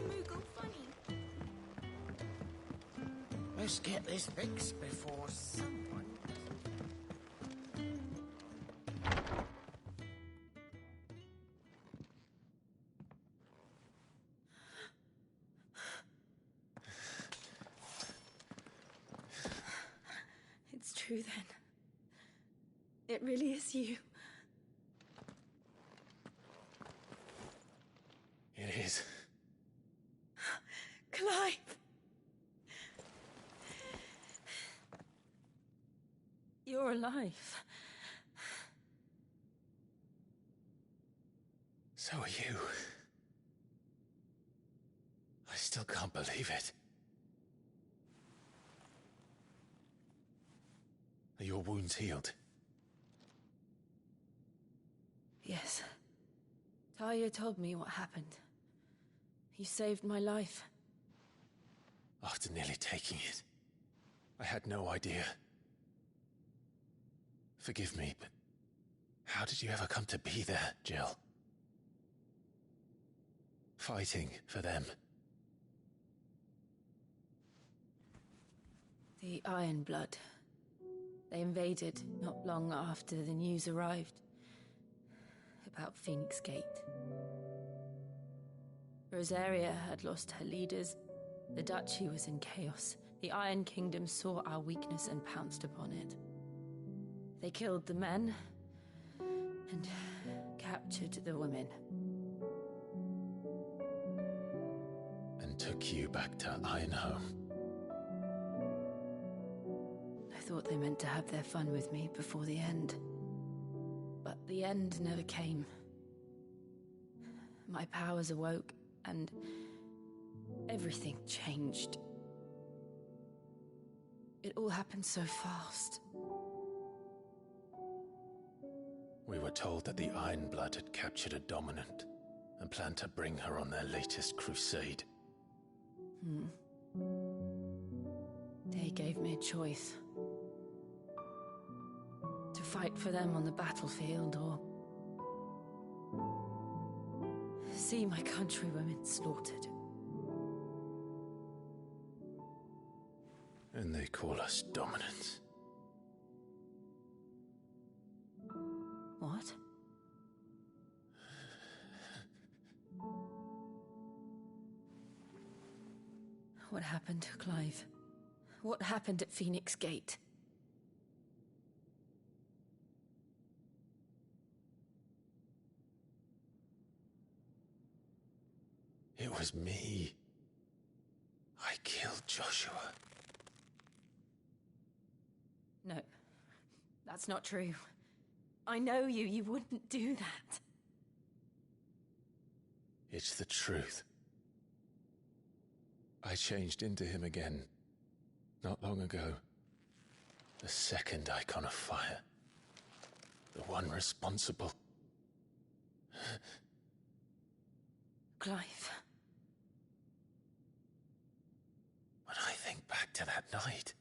Moogle funny. Let's get this fixed before someone... It's true then. It really is you. It is. Clive! You're alive. So are you. I still can't believe it. Are your wounds healed? Yes. Talia told me what happened. You saved my life. After nearly taking it, I had no idea. Forgive me, but how did you ever come to be there, Jill? Fighting for them. The Iron Blood. They invaded not long after the news arrived about Phoenix Gate. Rosaria had lost her leaders. The Duchy was in chaos. The Iron Kingdom saw our weakness and pounced upon it. They killed the men and captured the women. And took you back to Ironhome. I thought they meant to have their fun with me before the end. But the end never came. My powers awoke, and everything changed. It all happened so fast. We were told that the Iron Blood had captured a dominant and planned to bring her on their latest crusade. They gave me a choice. To fight for them on the battlefield, or see my countrywomen slaughtered. And they call us dominants. What? What happened, Clive? What happened at Phoenix Gate? It was me. I killed Joshua. No, that's not true. I know you. You wouldn't do that. It's the truth. I changed into him again, not long ago. The second Icon of Fire. The one responsible. Clive. When I think back to that night...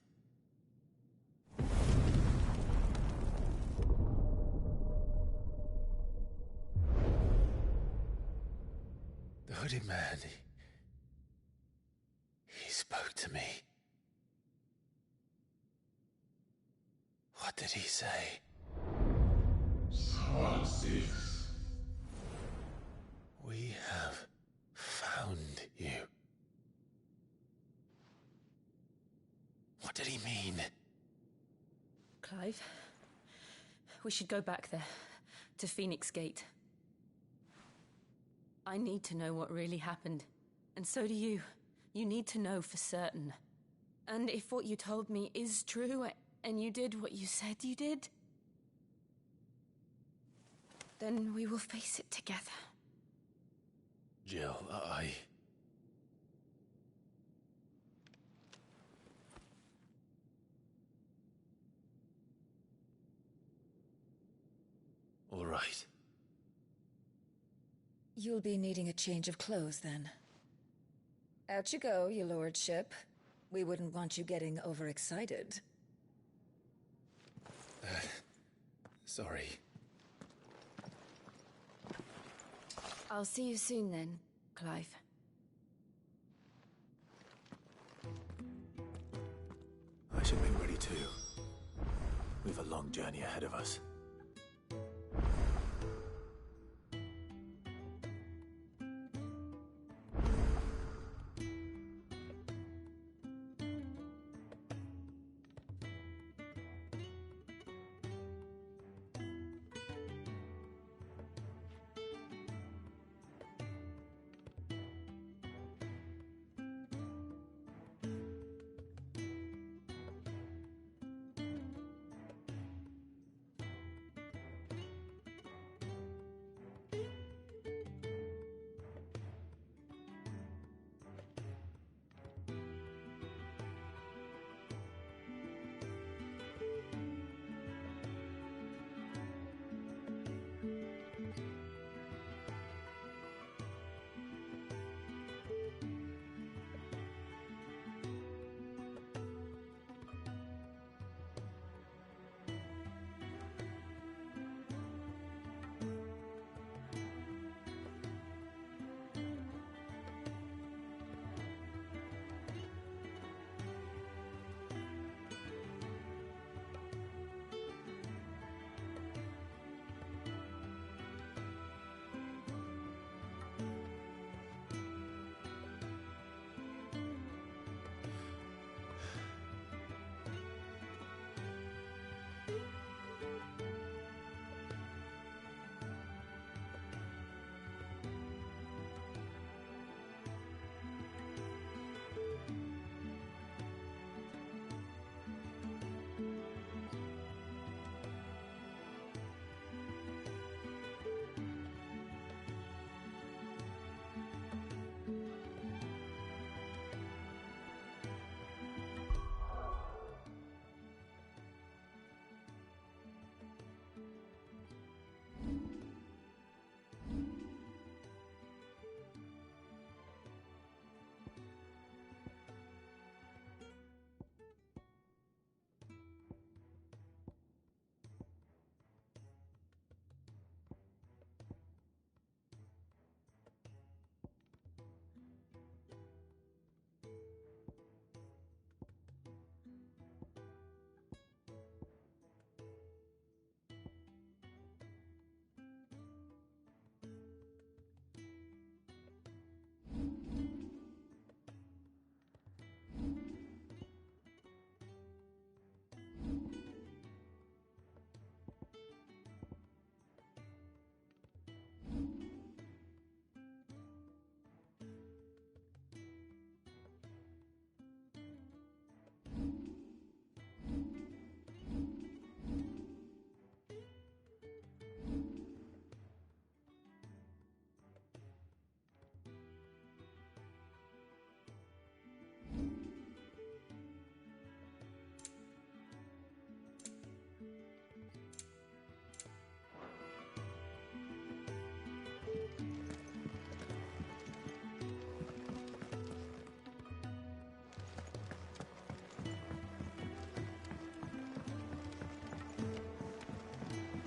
The hooded man, he spoke to me. What did he say? Psalm 6. We have found you. What did he mean? Clive, we should go back there, to Phoenix Gate. I need to know what really happened, and so do you. You need to know for certain. And if what you told me is true, and you did what you said you did, then we will face it together. Jill, All right. You'll be needing a change of clothes, then. Out you go, your lordship. We wouldn't want you getting overexcited. Sorry. I'll see you soon then, Clive. We've a long journey ahead of us.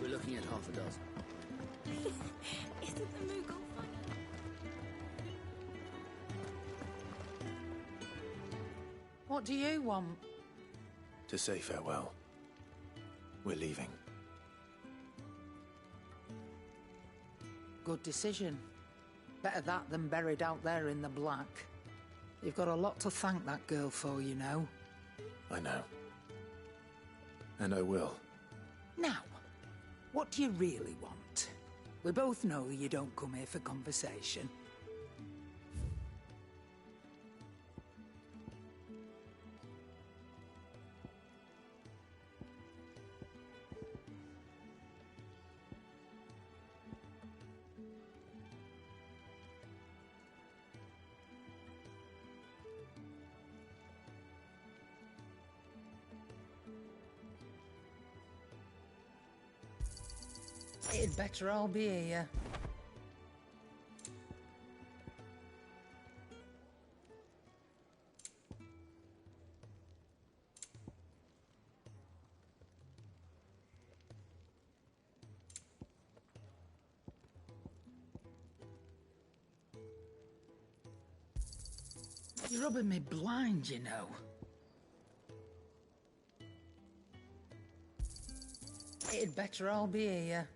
We're looking at half a dozen. Isn't the Moogle funny? What do you want? To say farewell. We're leaving. Good decision. Better that than buried out there in the black. You've got a lot to thank that girl for, you know. I know. And I will. Now, what do you really want? We both know you don't come here for conversation. It'd better all be here. You're rubbing me blind, you know. It'd better all be here.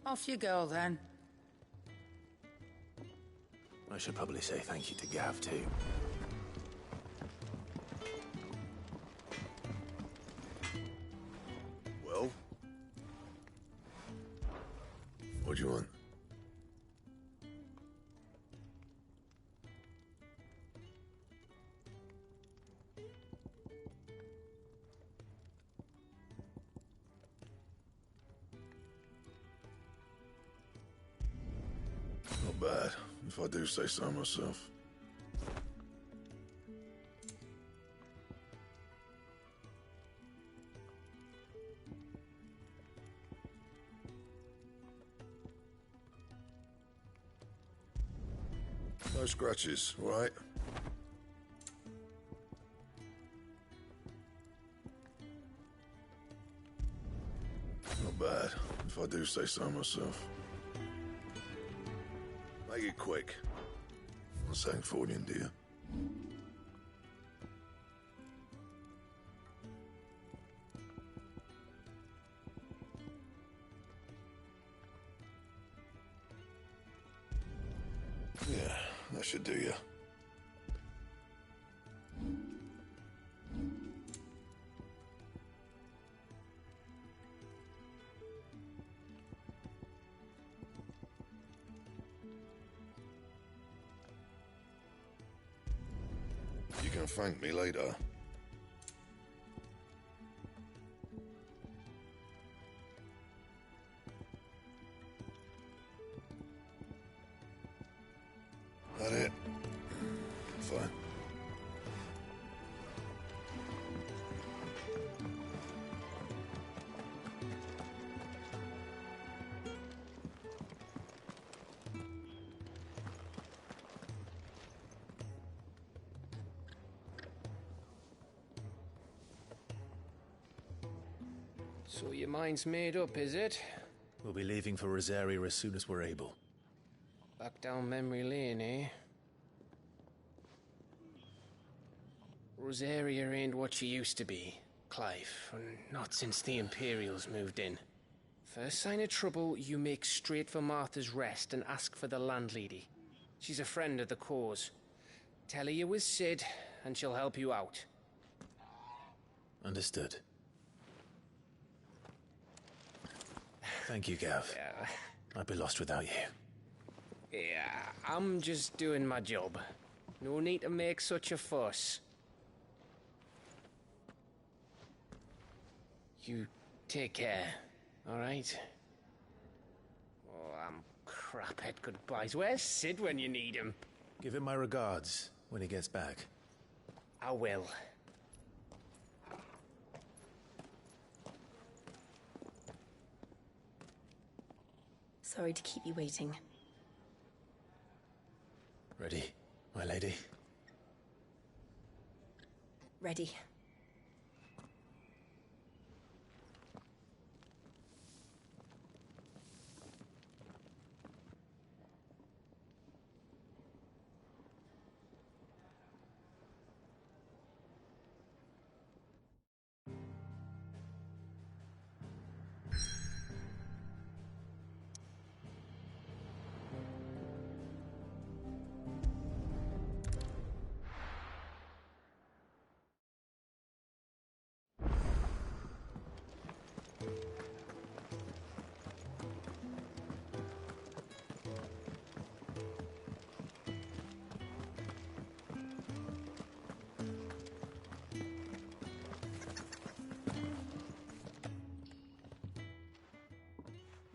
Off you go, then. I should probably say thank you to Gav, too. Well? What do you want? Not bad, if I do say so myself. No scratches, all right? Not bad, if I do say so myself. Make it quick. I'm saying Fordian, dear. Yeah, that should do you. You can thank me later. That it? Fine. So your mind's made up, is it? We'll be leaving for Rosaria as soon as we're able. Back down memory lane, eh? Rosaria ain't what she used to be, Clive, and not since the Imperials moved in. First sign of trouble, you make straight for Martha's Rest and ask for the landlady. She's a friend of the cause. Tell her you was Sid, and she'll help you out. Understood. Thank you, Gav. Yeah. I'd be lost without you. Yeah, I'm just doing my job. No need to make such a fuss. You take care, all right? Oh, I'm crap at goodbyes. Where's Sid when you need him? Give him my regards when he gets back. I will. Sorry to keep you waiting. Ready, my lady? Ready.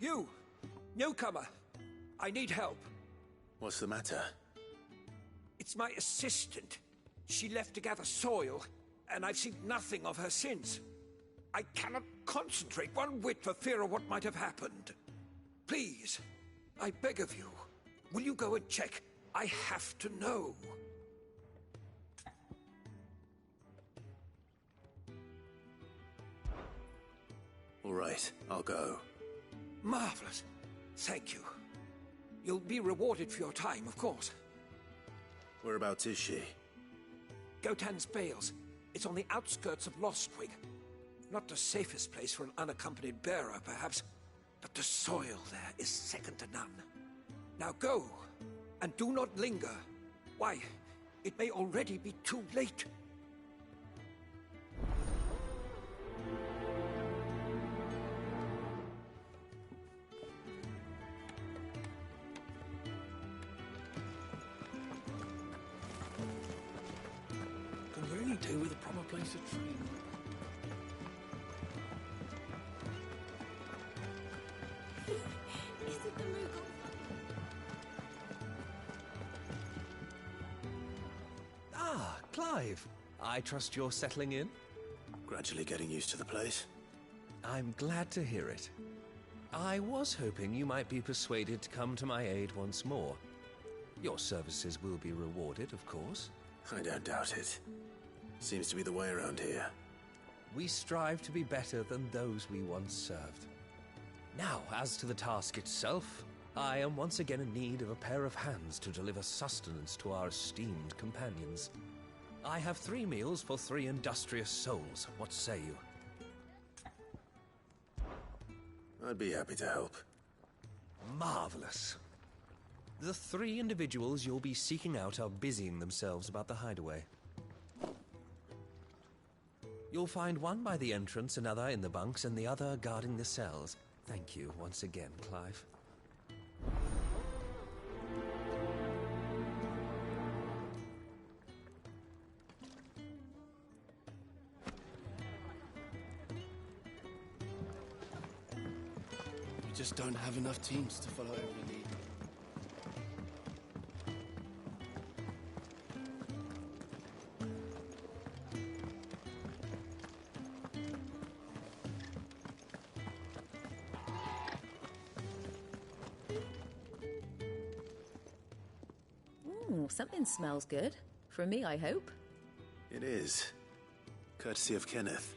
You! Newcomer! I need help. What's the matter? It's my assistant. She left to gather soil, and I've seen nothing of her since. I cannot concentrate one whit for fear of what might have happened. Please, I beg of you, will you go and check? I have to know. All right, I'll go. Marvelous. Thank you. You'll be rewarded for your time, of course. Whereabouts is she? Gotan's Bales. It's on the outskirts of Lostwig. Not the safest place for an unaccompanied bearer, perhaps, but the soil there is second to none. Now go, and do not linger. Why, it may already be too late. Can really do with a proper place of training. Is it the Moogle? Ah, Clive. I trust you're settling in? Gradually getting used to the place. I'm glad to hear it. I was hoping you might be persuaded to come to my aid once more. Your services will be rewarded, of course. I don't doubt it. Seems to be the way around here. We strive to be better than those we once served. Now, as to the task itself, I am once again in need of a pair of hands to deliver sustenance to our esteemed companions. I have 3 meals for 3 industrious souls. What say you? I'd be happy to help. Marvelous. The 3 individuals you'll be seeking out are busying themselves about the hideaway. You'll find one by the entrance, another in the bunks, and the other guarding the cells. Thank you once again, Clive. We just don't have enough teams to follow every lead. Ooh, something smells good. For me, I hope. It is. Courtesy of Kenneth.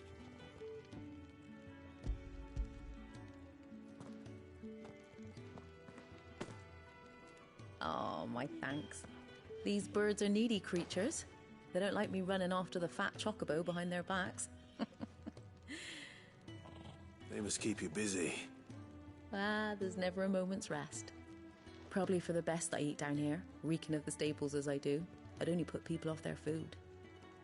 Oh, my thanks. These birds are needy creatures. They don't like me running after the fat chocobo behind their backs. They must keep you busy. Ah, there's never a moment's rest. Probably for the best I eat down here, reeking of the staples as I do. I'd only put people off their food.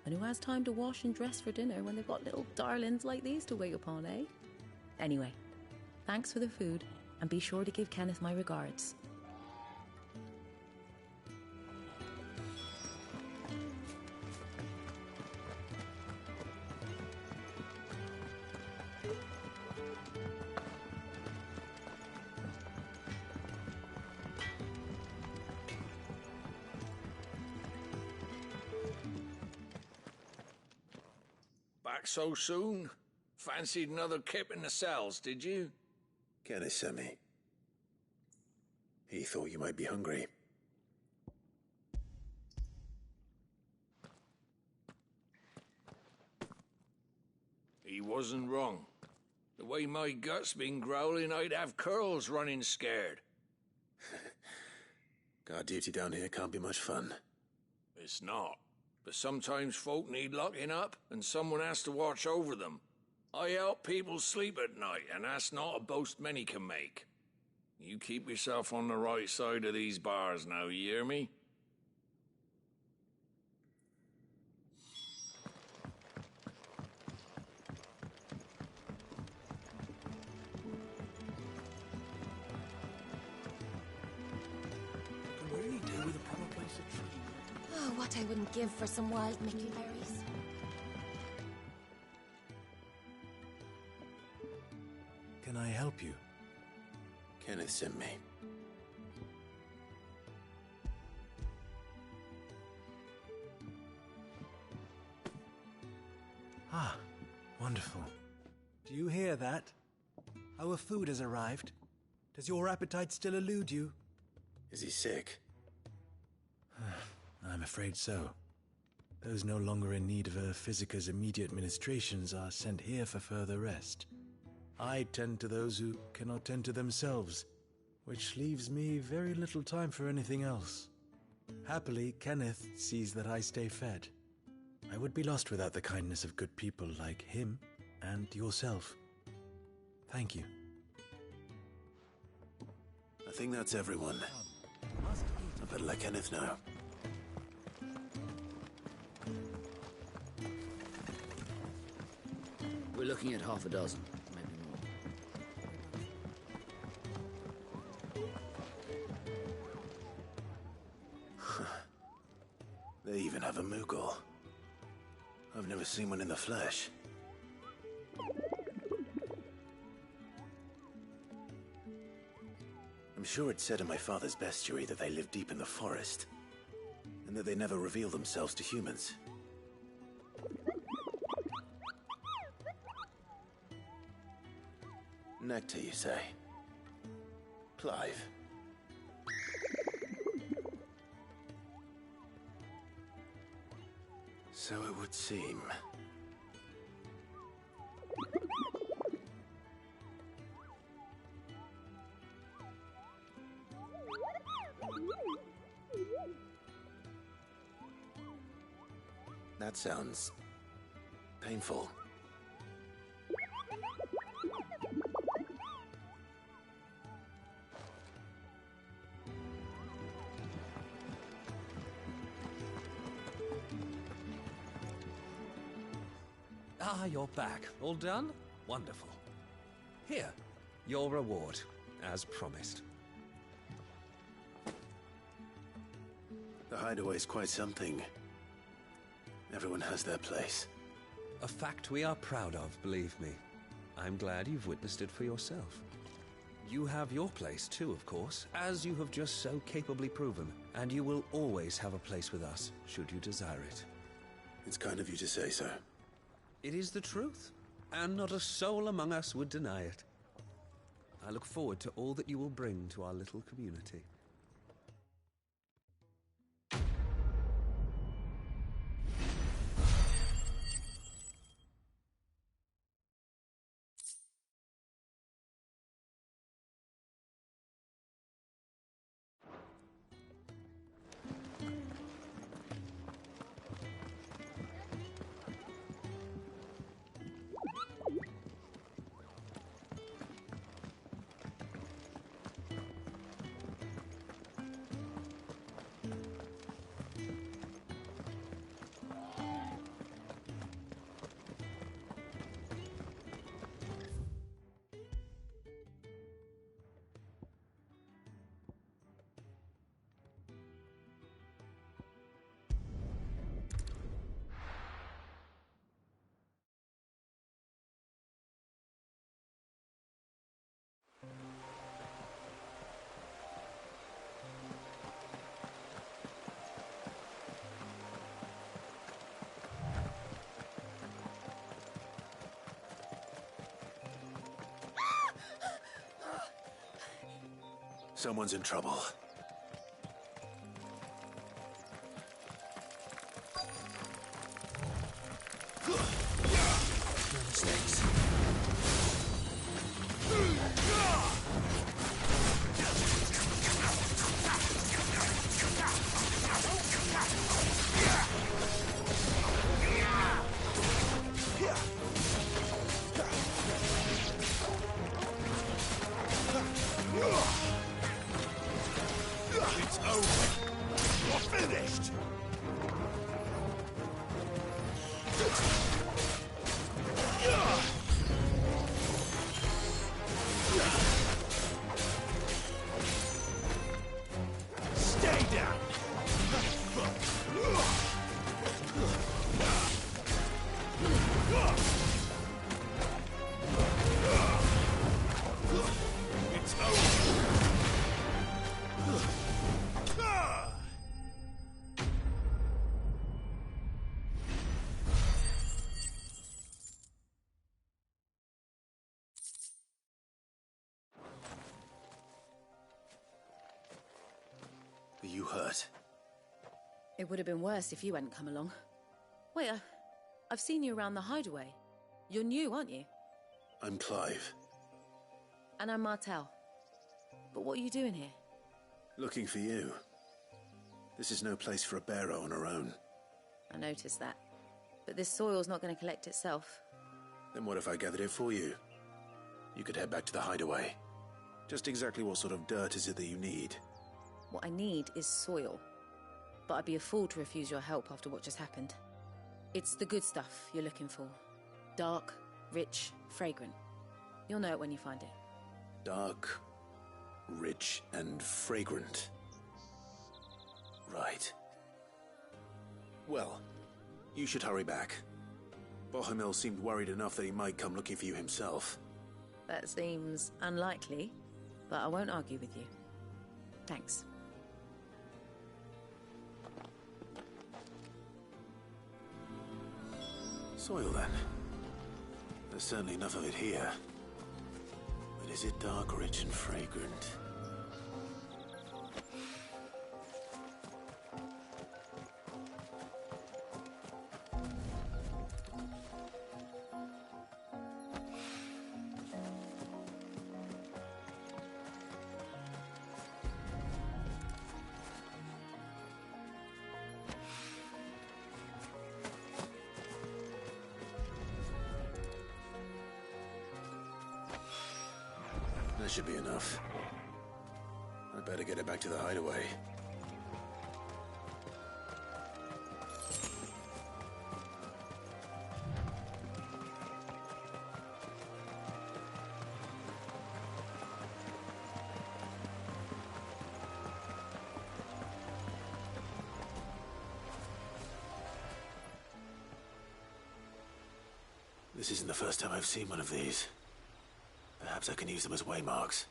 And who has time to wash and dress for dinner when they've got little darlings like these to wait upon, eh? Anyway, thanks for the food, and be sure to give Kenneth my regards. Back so soon? Fancied another kip in the cells, did you? Kenneth sent me. He thought you might be hungry. He wasn't wrong. The way my gut's been growling, I'd have curls running scared. Guard duty down here can't be much fun. It's not. But sometimes folk need locking up, and someone has to watch over them. I help people sleep at night, and that's not a boast many can make. You keep yourself on the right side of these bars now, you hear me? Can really do with a proper place of training. Oh, what I wouldn't give for some wild Mickey berries. Can I help you? Kenneth sent me. Ah, wonderful. Do you hear that? Our food has arrived. Does your appetite still elude you? Is he sick? I'm afraid so. Those no longer in need of a Physica's immediate ministrations are sent here for further rest. I tend to those who cannot tend to themselves, which leaves me very little time for anything else. Happily, Kenneth sees that I stay fed. I would be lost without the kindness of good people like him. and yourself. Thank you. I think that's everyone. I better let Kenneth know. We're looking at half a dozen, maybe more. They even have a Moogle. I've never seen one in the flesh. I'm sure it said in my father's bestiary that they live deep in the forest, and that they never reveal themselves to humans. Nectar, you say? Clive. So it would seem. That sounds painful. Ah, you're back. All done? Wonderful. Here, your reward, as promised. The hideaway's quite something. Everyone has their place. A fact we are proud of, believe me. I'm glad you've witnessed it for yourself. You have your place too, of course, as you have just so capably proven, and you will always have a place with us, should you desire it. It's kind of you to say so. It is the truth, and not a soul among us would deny it. I look forward to all that you will bring to our little community. Someone's in trouble. No mistakes. It's over. You're finished. Stay down. It's over. Are you hurt? It would have been worse if you hadn't come along. Wait, I've seen you around the hideaway. You're new, aren't you? I'm Clive. And I'm Martel. But what are you doing here? Looking for you. This is no place for a bearer on her own. I noticed that. But this soil's not going to collect itself. Then what if I gathered it for you? You could head back to the hideaway. Just exactly what sort of dirt is it that you need? What I need is soil. But I'd be a fool to refuse your help after what just happened. It's the good stuff you're looking for. Dark, rich, fragrant. You'll know it when you find it. Dark, rich, and fragrant. Right. Well, you should hurry back. Bohemil seemed worried enough that he might come looking for you himself. That seems unlikely, but I won't argue with you. Thanks. Soil, then. There's certainly enough of it here. But is it dark, rich, and fragrant? That should be enough. I'd better get it back to the hideaway. This isn't the first time I've seen one of these. Perhaps I can use them as waymarks.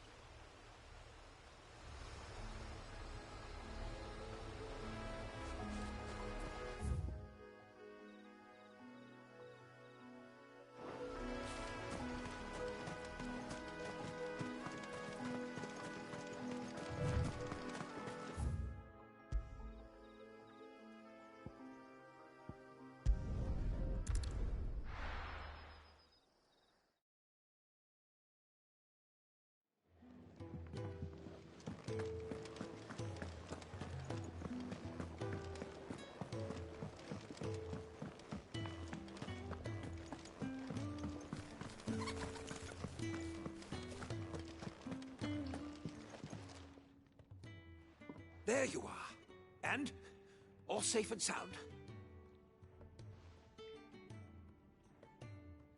There you are. And all safe and sound.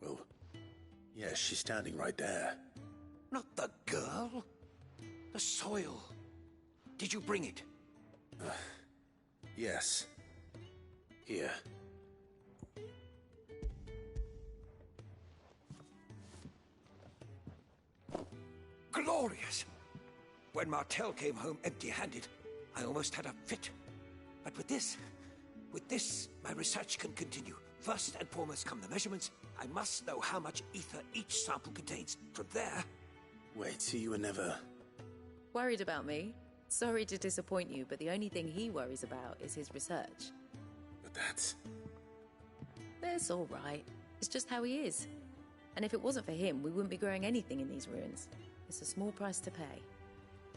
Well, yes, she's standing right there. Not the girl. The soil. Did you bring it? Yes. Here. Glorious! When Martel came home empty-handed, I almost had a fit. But with this, my research can continue. First and foremost come the measurements. I must know how much ether each sample contains. From there... Wait, so you were never... Worried about me? Sorry to disappoint you, but the only thing he worries about is his research. But that's... That's all right. It's just how he is. And if it wasn't for him, we wouldn't be growing anything in these ruins. It's a small price to pay.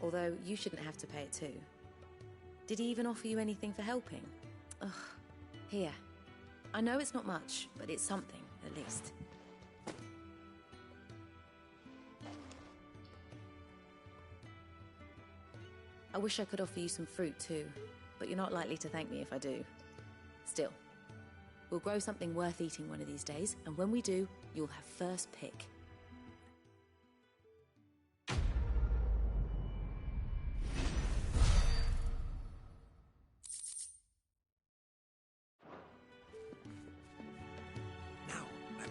Although, you shouldn't have to pay it too. Did he even offer you anything for helping? Ugh. Here. I know it's not much, but it's something, at least. I wish I could offer you some fruit too, but you're not likely to thank me if I do. Still, we'll grow something worth eating one of these days, and when we do, you'll have first pick.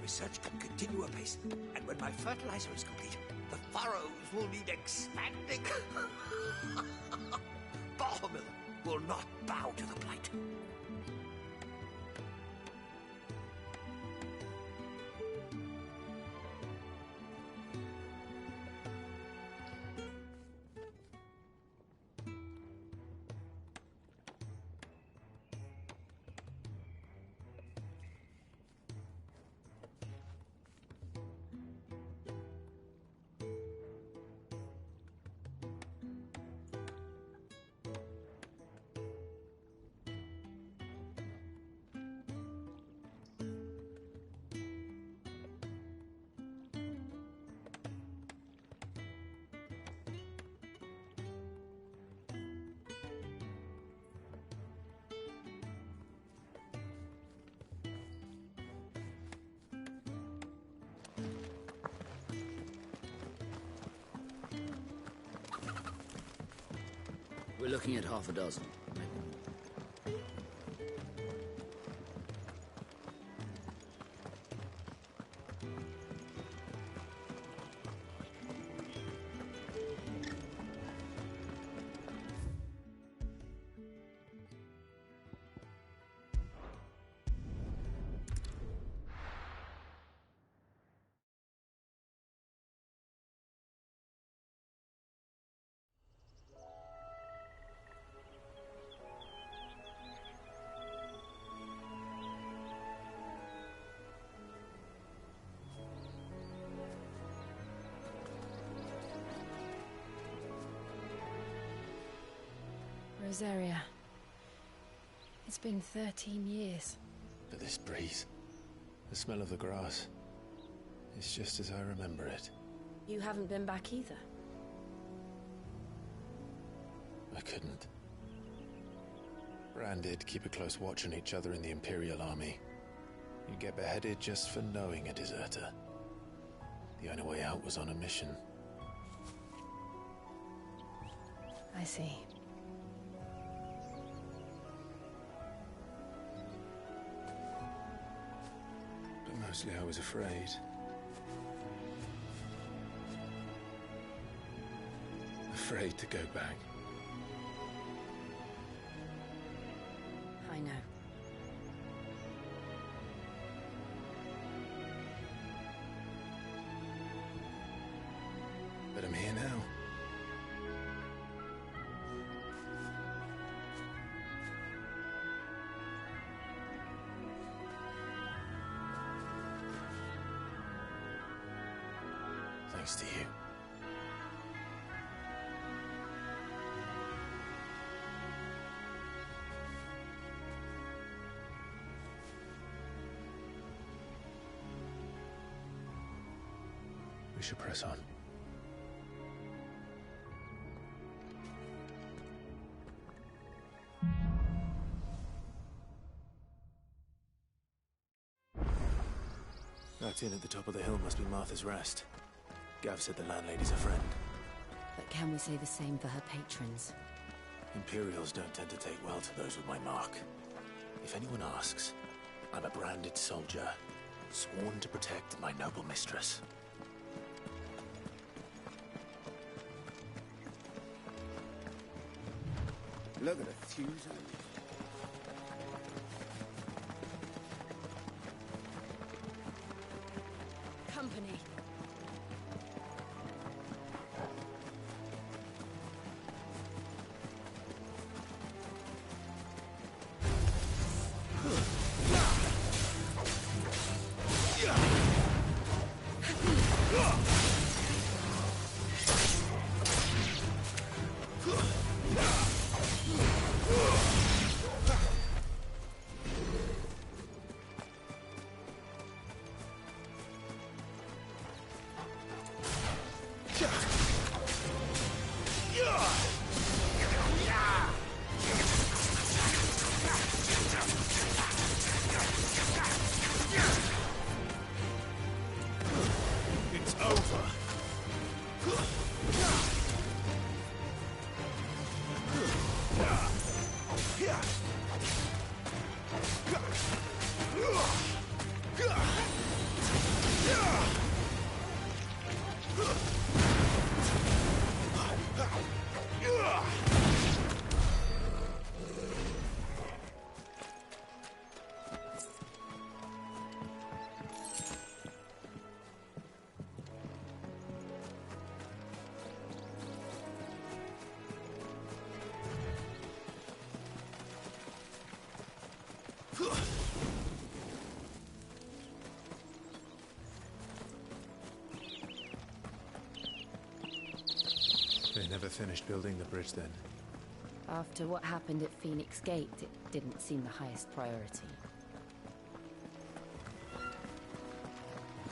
Research can continue apace, and when my fertilizer is complete, the furrows will need expanding. Bohemil will not bow to the blight. We're looking at half a dozen. Maybe more. Rosaria. It's been 13 years. But this breeze, the smell of the grass, it's just as I remember it. You haven't been back either. I couldn't. Branded, keep a close watch on each other in the Imperial Army. You'd get beheaded just for knowing a deserter. The only way out was on a mission. I see. But mostly I was afraid. Afraid to go back. I know. But I'm here now. Thanks to you. We should press on. That inn at the top of the hill must be Martha's Rest. Gav said the landlady's a friend. But can we say the same for her patrons? Imperials don't tend to take well to those with my mark. If anyone asks, I'm a branded soldier, sworn to protect my noble mistress. Look at the fuse on it. Company. It's over. They never finished building the bridge then. After what happened at Phoenix Gate, it didn't seem the highest priority.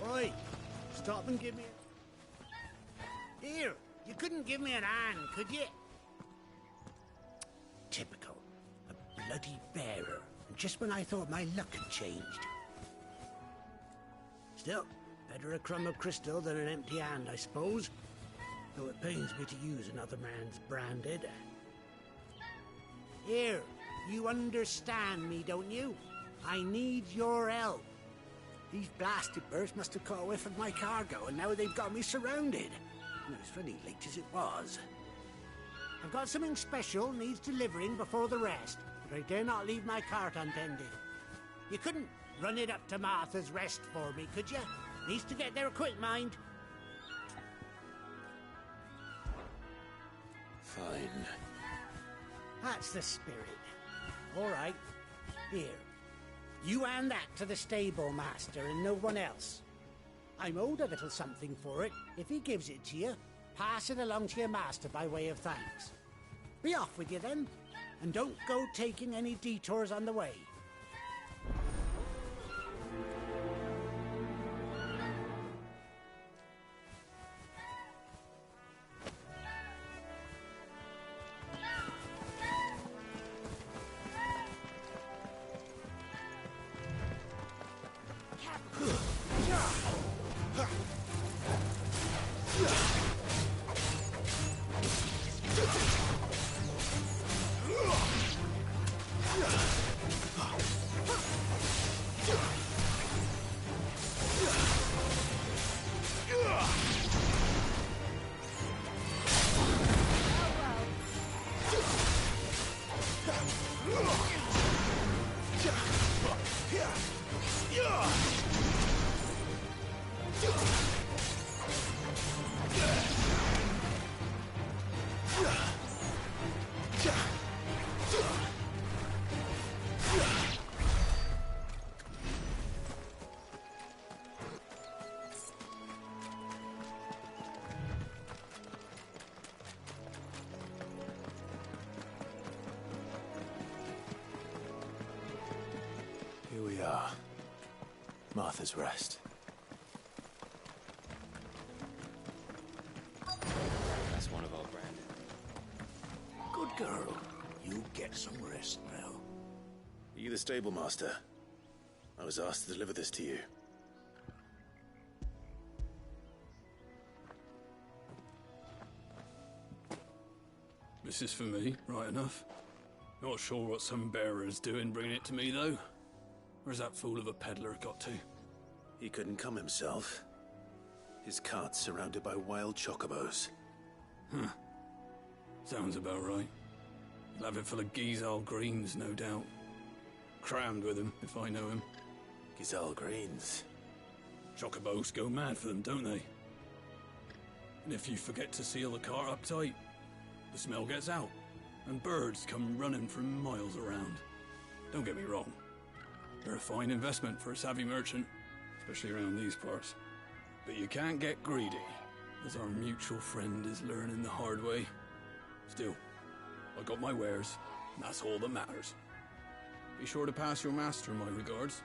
Oi! Stop and give me Here! You couldn't give me an hand, could you? Typical. A bloody bearer. And just when I thought my luck had changed. Still, better a crumb of crystal than an empty hand, I suppose. Though it pains me to use another man's branded. Here, you understand me, don't you? I need your help. These blasted birds must have caught a whiff of my cargo, and now they've got me surrounded. And it was funny late as it was. I've got something special needs delivering before the rest, but I dare not leave my cart untended. You couldn't run it up to Martha's Rest for me, could you? Needs to get there quick, mind. Fine. That's the spirit. All right. Here. You hand that to the stable master and no one else. I'm owed a little something for it. If he gives it to you, pass it along to your master by way of thanks. Be off with you then, and don't go taking any detours on the way. Here we are. Martha's Rest. That's one of our brand. Good girl. You get some rest now. Are you the stable master? I was asked to deliver this to you. This is for me, right enough. Not sure what some bearer's doing bringing it to me, though. Where's that fool of a peddler got to? He couldn't come himself. His cart's surrounded by wild chocobos. Huh. Sounds about right. He'll have it full of Gizal greens, no doubt. Crammed with him, if I know him. Gizal greens? Chocobos go mad for them, don't they? And if you forget to seal the cart up tight, the smell gets out, and birds come running from miles around. Don't get me wrong. They're a fine investment for a savvy merchant, especially around these parts. But you can't get greedy, as our mutual friend is learning the hard way. Still, I got my wares, and that's all that matters. Be sure to pass your master my regards.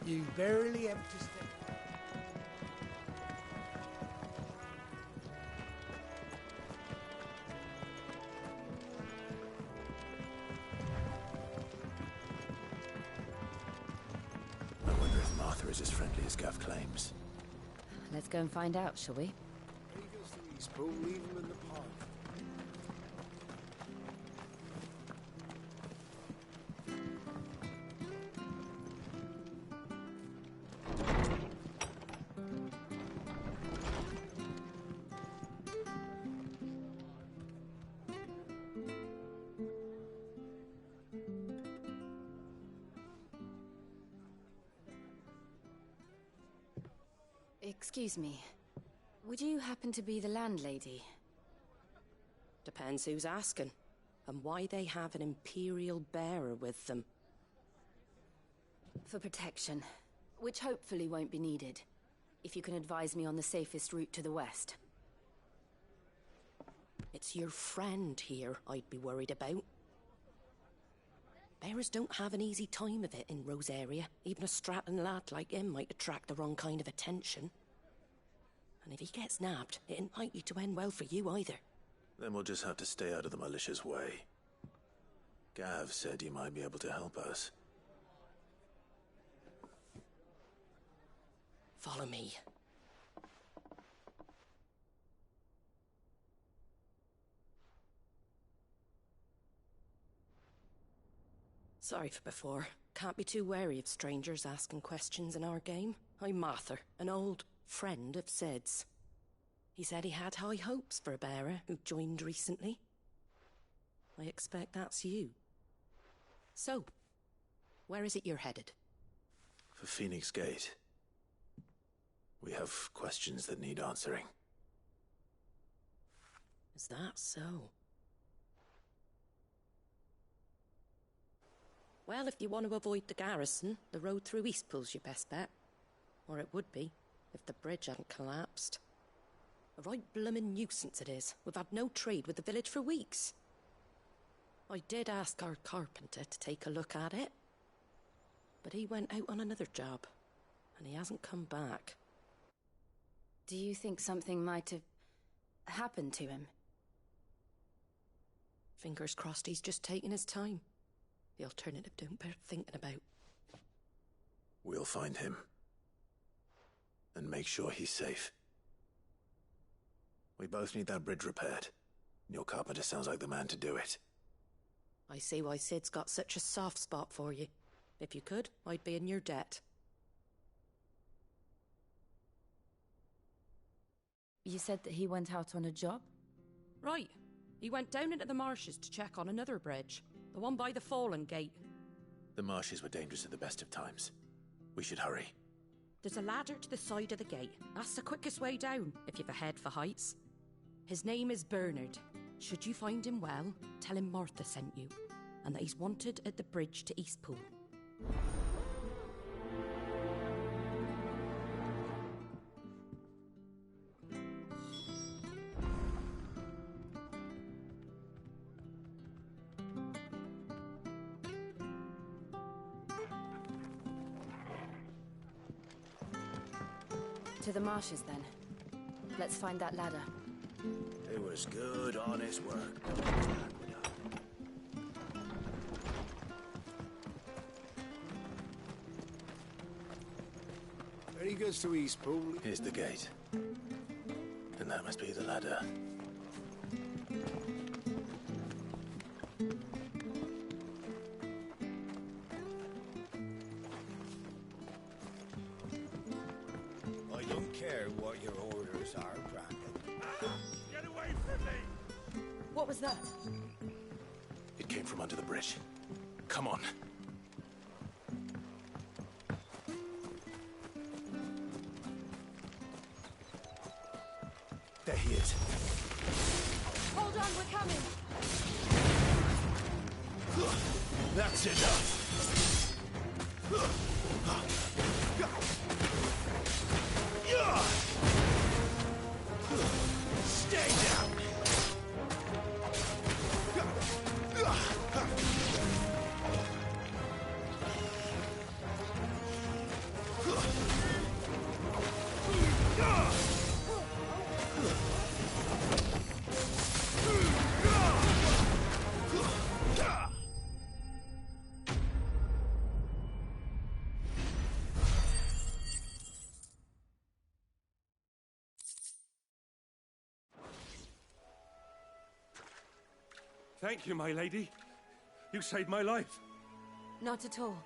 You barely have to stay. I wonder if Martha is as friendly as Gav claims. Let's go and find out, shall we? Leave him in the park. Excuse me. Would you happen to be the landlady? Depends who's asking, and why they have an Imperial bearer with them. For protection, which hopefully won't be needed. If you can advise me on the safest route to the west. It's your friend here I'd be worried about. Bearers don't have an easy time of it in Rosaria. Even a strapping lad like him might attract the wrong kind of attention. And if he gets nabbed, it ain't likely to end well for you either. Then we'll just have to stay out of the malicious way. Gav said he might be able to help us. Follow me. Sorry for before. Can't be too wary of strangers asking questions in our game. I'm Martha, an old friend of Sid's. He said he had high hopes for a bearer who joined recently. I expect that's you. So, where is it you're headed? For Phoenix Gate. We have questions that need answering. Is that so? Well, if you want to avoid the garrison, the road through Eastpool's your best bet. Or it would be, if the bridge hadn't collapsed. A right bloomin' nuisance it is. We've had no trade with the village for weeks. I did ask our carpenter to take a look at it. But he went out on another job, and he hasn't come back. Do you think something might have happened to him? Fingers crossed he's just taking his time. The alternative don't bear thinking about. We'll find him. And make sure he's safe. We both need that bridge repaired. Your carpenter sounds like the man to do it. I see why Sid's got such a soft spot for you. If you could, I'd be in your debt. You said that he went out on a job? Right. He went down into the marshes to check on another bridge. The one by the Fallen Gate. The marshes were dangerous at the best of times. We should hurry. There's a ladder to the side of the gate. That's the quickest way down, if you've a head for heights. His name is Bernard. Should you find him well, tell him Martha sent you, and that he's wanted at the bridge to Eastpool. To the marshes, then. Let's find that ladder. It was good, honest work. Very good to Eastpool. Here's the gate. And that must be the ladder. I don't care what your orders are, Brandon. Get away from me! What was that? It came from under the bridge. Come on. There he is. Hold on, we're coming! That's enough! Stay down! Thank you, my lady. You saved my life. Not at all.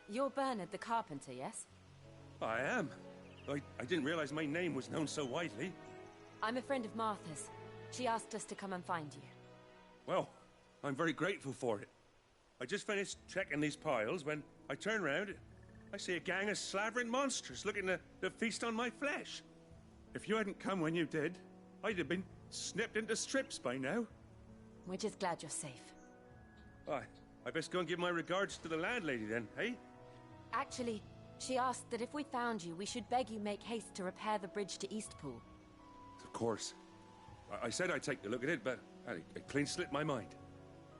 You're Bernard the carpenter, yes? I am. I didn't realize my name was known so widely. I'm a friend of Martha's. She asked us to come and find you. Well, I'm very grateful for it. I just finished checking these piles when I turn round. I see a gang of slavering monsters looking to feast on my flesh. If you hadn't come when you did, I'd have been snipped into strips by now. We're just glad you're safe. I best go and give my regards to the landlady then, eh? Actually, she asked that if we found you, we should beg you make haste to repair the bridge to Eastpool. Of course. I said I'd take a look at it, but it clean slipped my mind.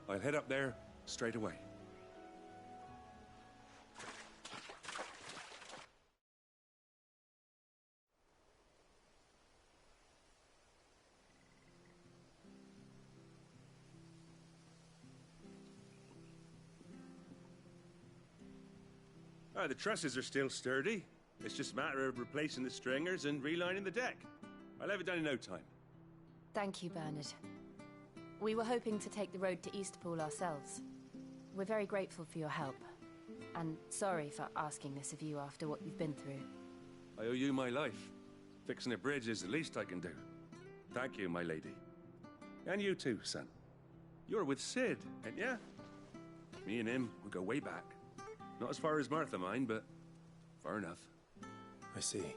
I'll head up there straight away. Ah, the trusses are still sturdy. It's just a matter of replacing the stringers and relining the deck. I'll have it done in no time. Thank you, Bernard. We were hoping to take the road to Eastpool ourselves. We're very grateful for your help. And sorry for asking this of you after what you've been through. I owe you my life. Fixing a bridge is the least I can do. Thank you, my lady. And you too, son. You're with Sid, ain't ya? Me and him, we go way back. Not as far as Martha, mind, but far enough. I see.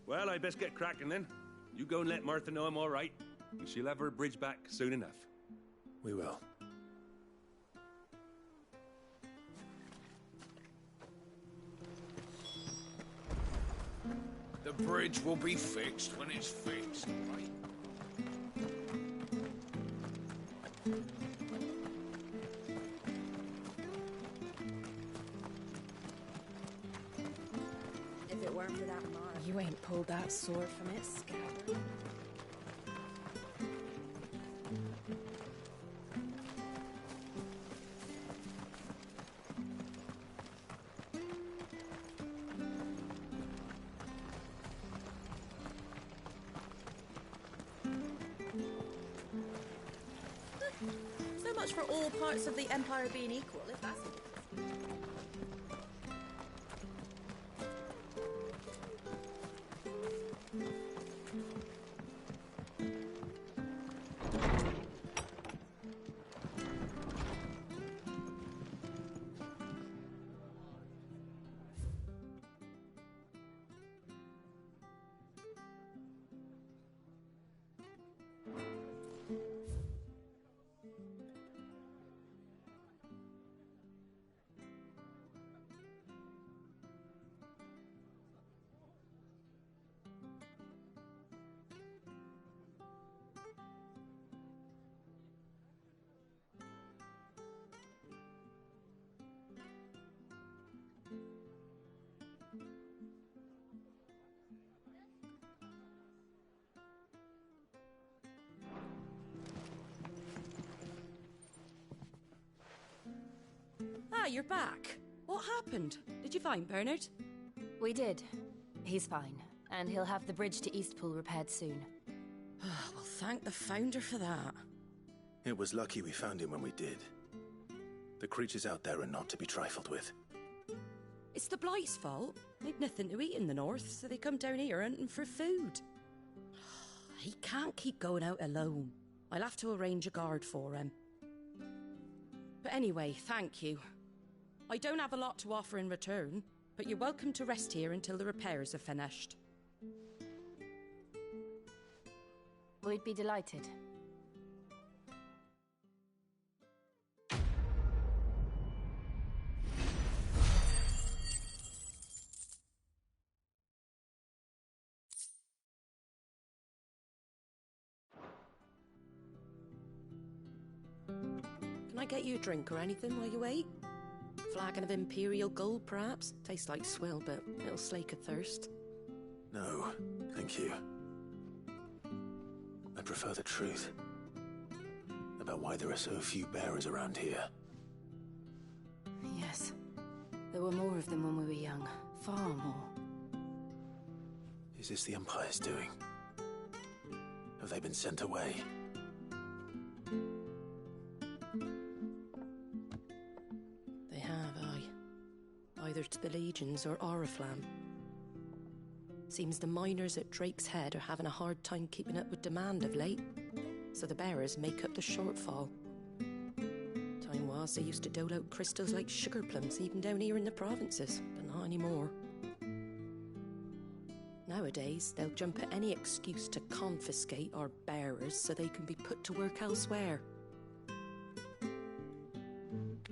Well, I best get cracking then. You go and let Martha know I'm all right, and she'll have her bridge back soon enough. We will. The bridge will be fixed when it's fixed, right? If it weren't for that mark, you ain't pulled that sword from its scabbard. So much for all parts of the Empire being equal, if that's it. Ah, you're back. What happened? Did you find Bernard? We did. He's fine, and he'll have the bridge to Eastpool repaired soon. Well, thank the Founder for that. It was lucky we found him when we did. The creatures out there are not to be trifled with. It's the Blight's fault. They'd nothing to eat in the north, so they come down here hunting for food. He can't keep going out alone. I'll have to arrange a guard for him. But anyway, thank you. I don't have a lot to offer in return, but you're welcome to rest here until the repairs are finished. We'd be delighted. Can I get you a drink or anything while you wait? Flagon of Imperial Gold, perhaps? Tastes like swill, but it'll slake a thirst. No, thank you. I prefer the truth about why there are so few bearers around here. Yes. There were more of them when we were young. Far more. Is this the Empire's doing? Have they been sent away? They have, aye. Either to the Legions or Oriflamme. Seems the miners at Drake's Head are having a hard time keeping up with demand of late, so the bearers make up the shortfall. Time was they used to dole out crystals like sugar plums even down here in the provinces, but not anymore. Nowadays, they'll jump at any excuse to confiscate our bearers so they can be put to work elsewhere.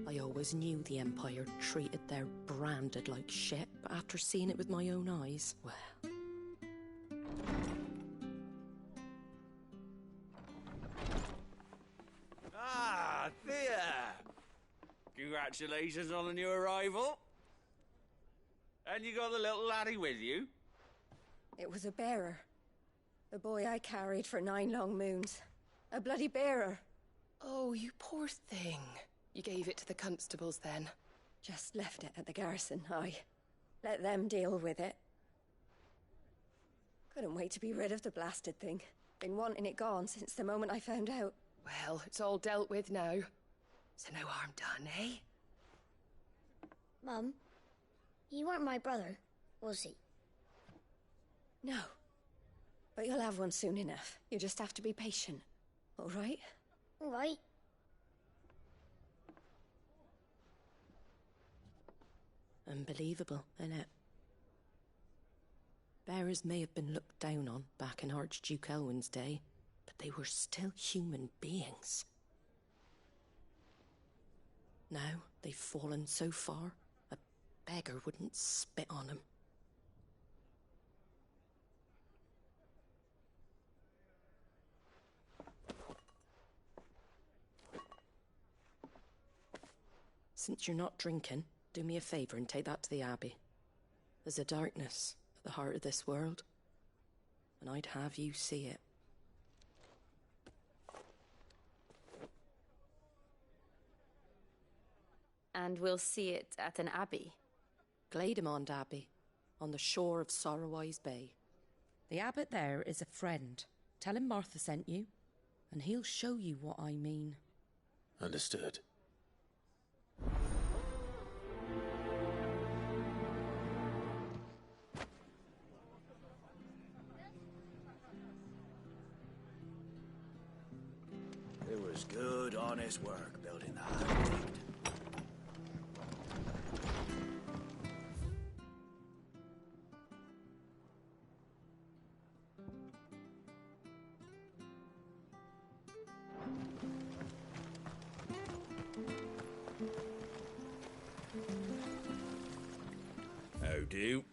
I always knew the Empire treated their branded like shit, but after seeing it with my own eyes, well... Ah, Thea! Congratulations on the new arrival. And you got the little laddie with you? It was a bearer. The boy I carried for 9 long moons. A bloody bearer. Oh, you poor thing. You gave it to the constables then. Just left it at the garrison, I let them deal with it. Couldn't wait to be rid of the blasted thing. Been wanting it gone since the moment I found out. Well, it's all dealt with now. So no harm done, eh? Mum, he weren't my brother, was he? No. But you'll have one soon enough. You just have to be patient. All right? All right. Unbelievable, innit? Bearers may have been looked down on back in Archduke Elwin's day, but they were still human beings. Now they've fallen so far, a beggar wouldn't spit on them. Since you're not drinking, do me a favour and take that to the Abbey. There's a darkness at the heart of this world, and I'd have you see it. And we'll see it at an abbey? Glaidemond Abbey, on the shore of Sorrowwise Bay. The abbot there is a friend. Tell him Martha sent you, and he'll show you what I mean. Understood. It was good, honest work building that aqueduct. How do?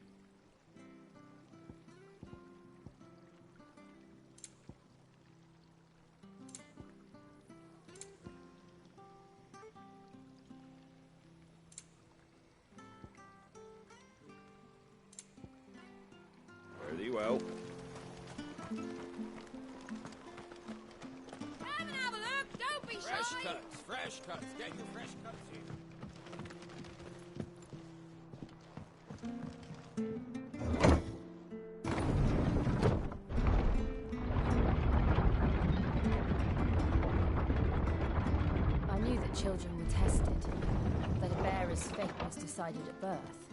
Very well. Come and have a look, don't be Fresh shy! cuts, fresh cuts. Get your fresh cuts here. I knew that children were tested, that a bearer's fate was decided at birth.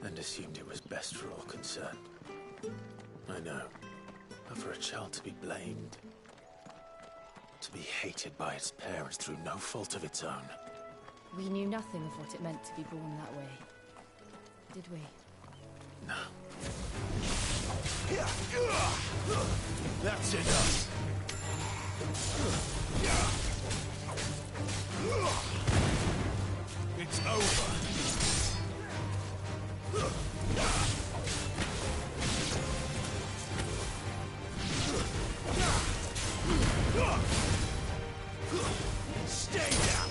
And assumed it was best for all concerned. I know. But for a child to be blamed, to be hated by its parents through no fault of its own. We knew nothing of what it meant to be born that way. Did we? No. That's enough. It's over. Stay down.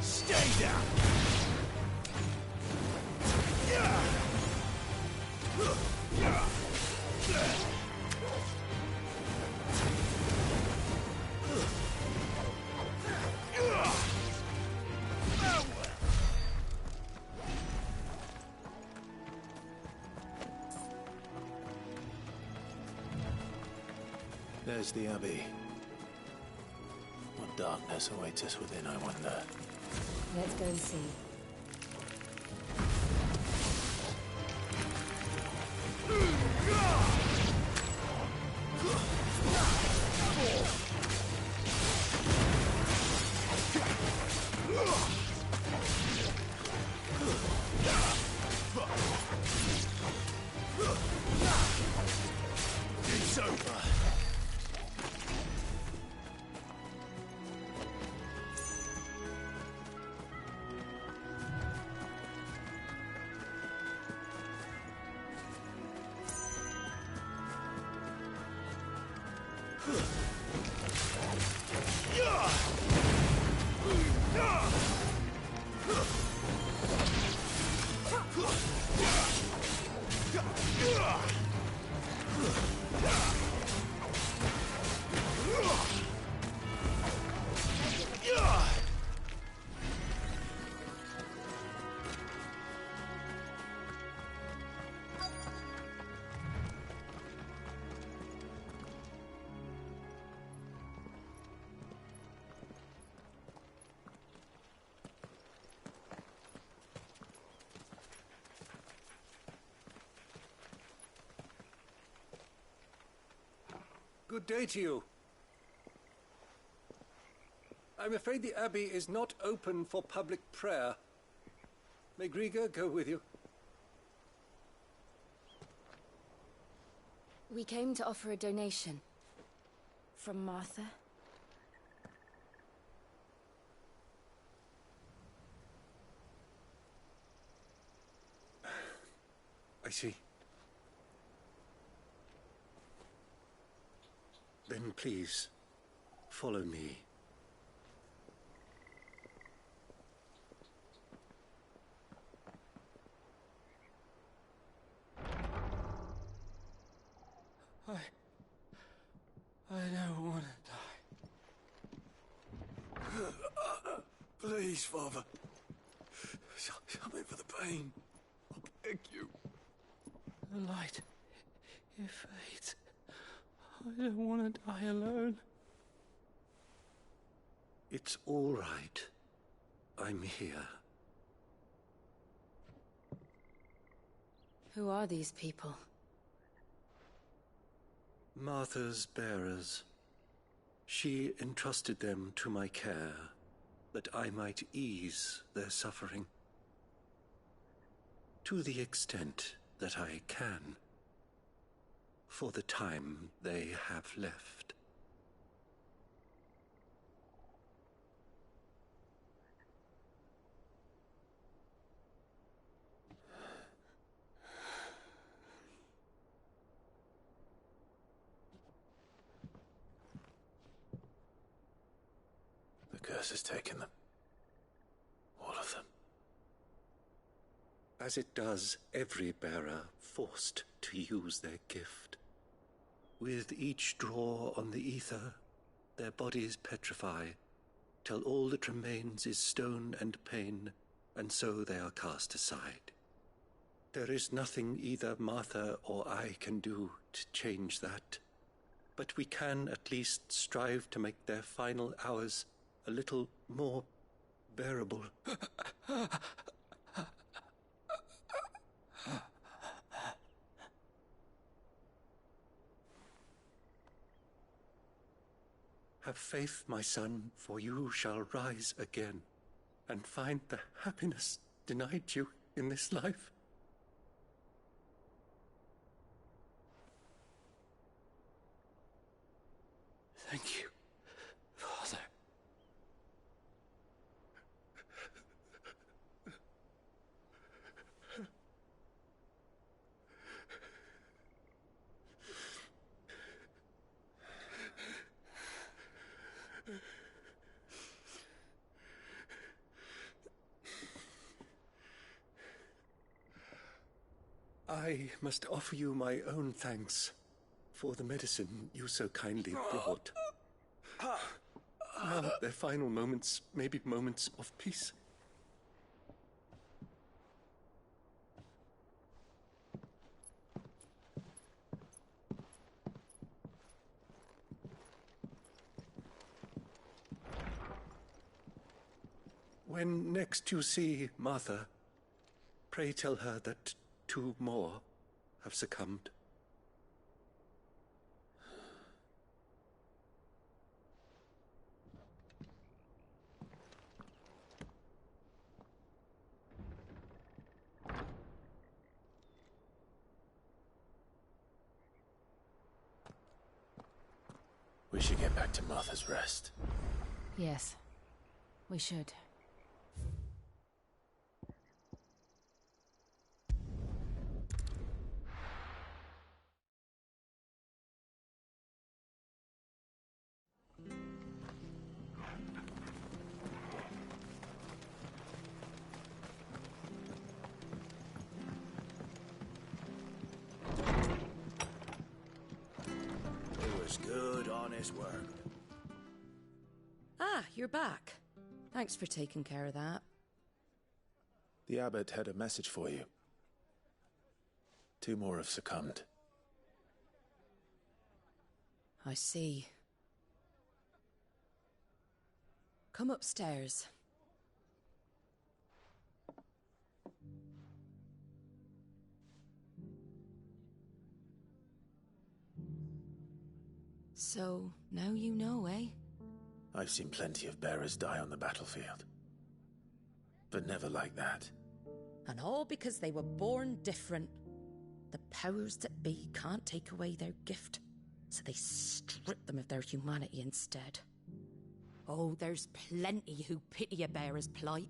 Stay down! There's the Abbey. What darkness awaits us within, I wonder. Let's go and see. It's over. Good day to you. I'm afraid the Abbey is not open for public prayer. May Grieger go with you? We came to offer a donation. From Martha. I see. Then please, follow me. I don't want to die. Please, Father. Help me for the pain. I beg you. The light, it fades. I don't want to die alone. It's all right. I'm here. Who are these people? Martha's bearers. She entrusted them to my care, that I might ease their suffering. To the extent that I can. For the time they have left. The curse has taken them. All of them. As it does every bearer forced to use their gift. With each draw on the ether, their bodies petrify, till all that remains is stone and pain, and so they are cast aside. There is nothing either Martha or I can do to change that, but we can at least strive to make their final hours a little more bearable. Have faith, my son, for you shall rise again and find the happiness denied you in this life. Thank you, Father. I must offer you my own thanks for the medicine you so kindly brought. Now their final moments may be moments of peace. When next you see Martha, pray tell her that 2 more have succumbed. We should get back to Martha's Rest. Yes, we should. Good, honest work. Ah, you're back. Thanks for taking care of that. The abbot had a message for you. 2 more have succumbed. I see. Come upstairs. So, now you know, eh? I've seen plenty of bearers die on the battlefield. But never like that. And all because they were born different. The powers that be can't take away their gift, so they strip them of their humanity instead. Oh, there's plenty who pity a bearer's plight.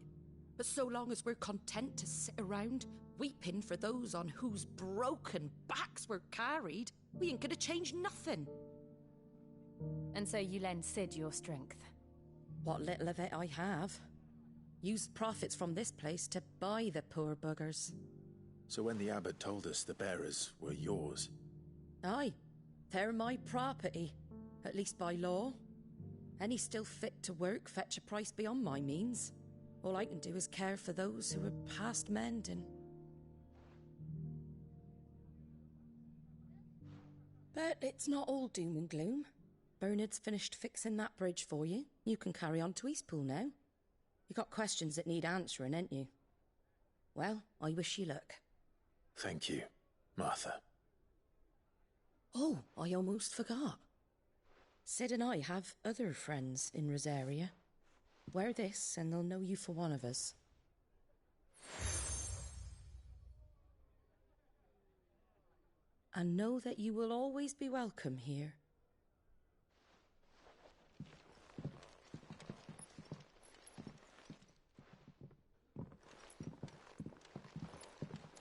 But so long as we're content to sit around, weeping for those on whose broken backs we're carried, we ain't gonna change nothing. And so you lend Cid your strength? What little of it I have. Used profits from this place to buy the poor buggers. So when the abbot told us the bearers were yours... Aye, they're my property, at least by law. Any still fit to work fetch a price beyond my means. All I can do is care for those who are past mending. But it's not all doom and gloom. Bernard's finished fixing that bridge for you. You can carry on to Eastpool now. You got questions that need answering, ain't you? Well, I wish you luck. Thank you, Martha. Oh, I almost forgot. Cid and I have other friends in Rosaria. Wear this and they'll know you for one of us. And know that you will always be welcome here.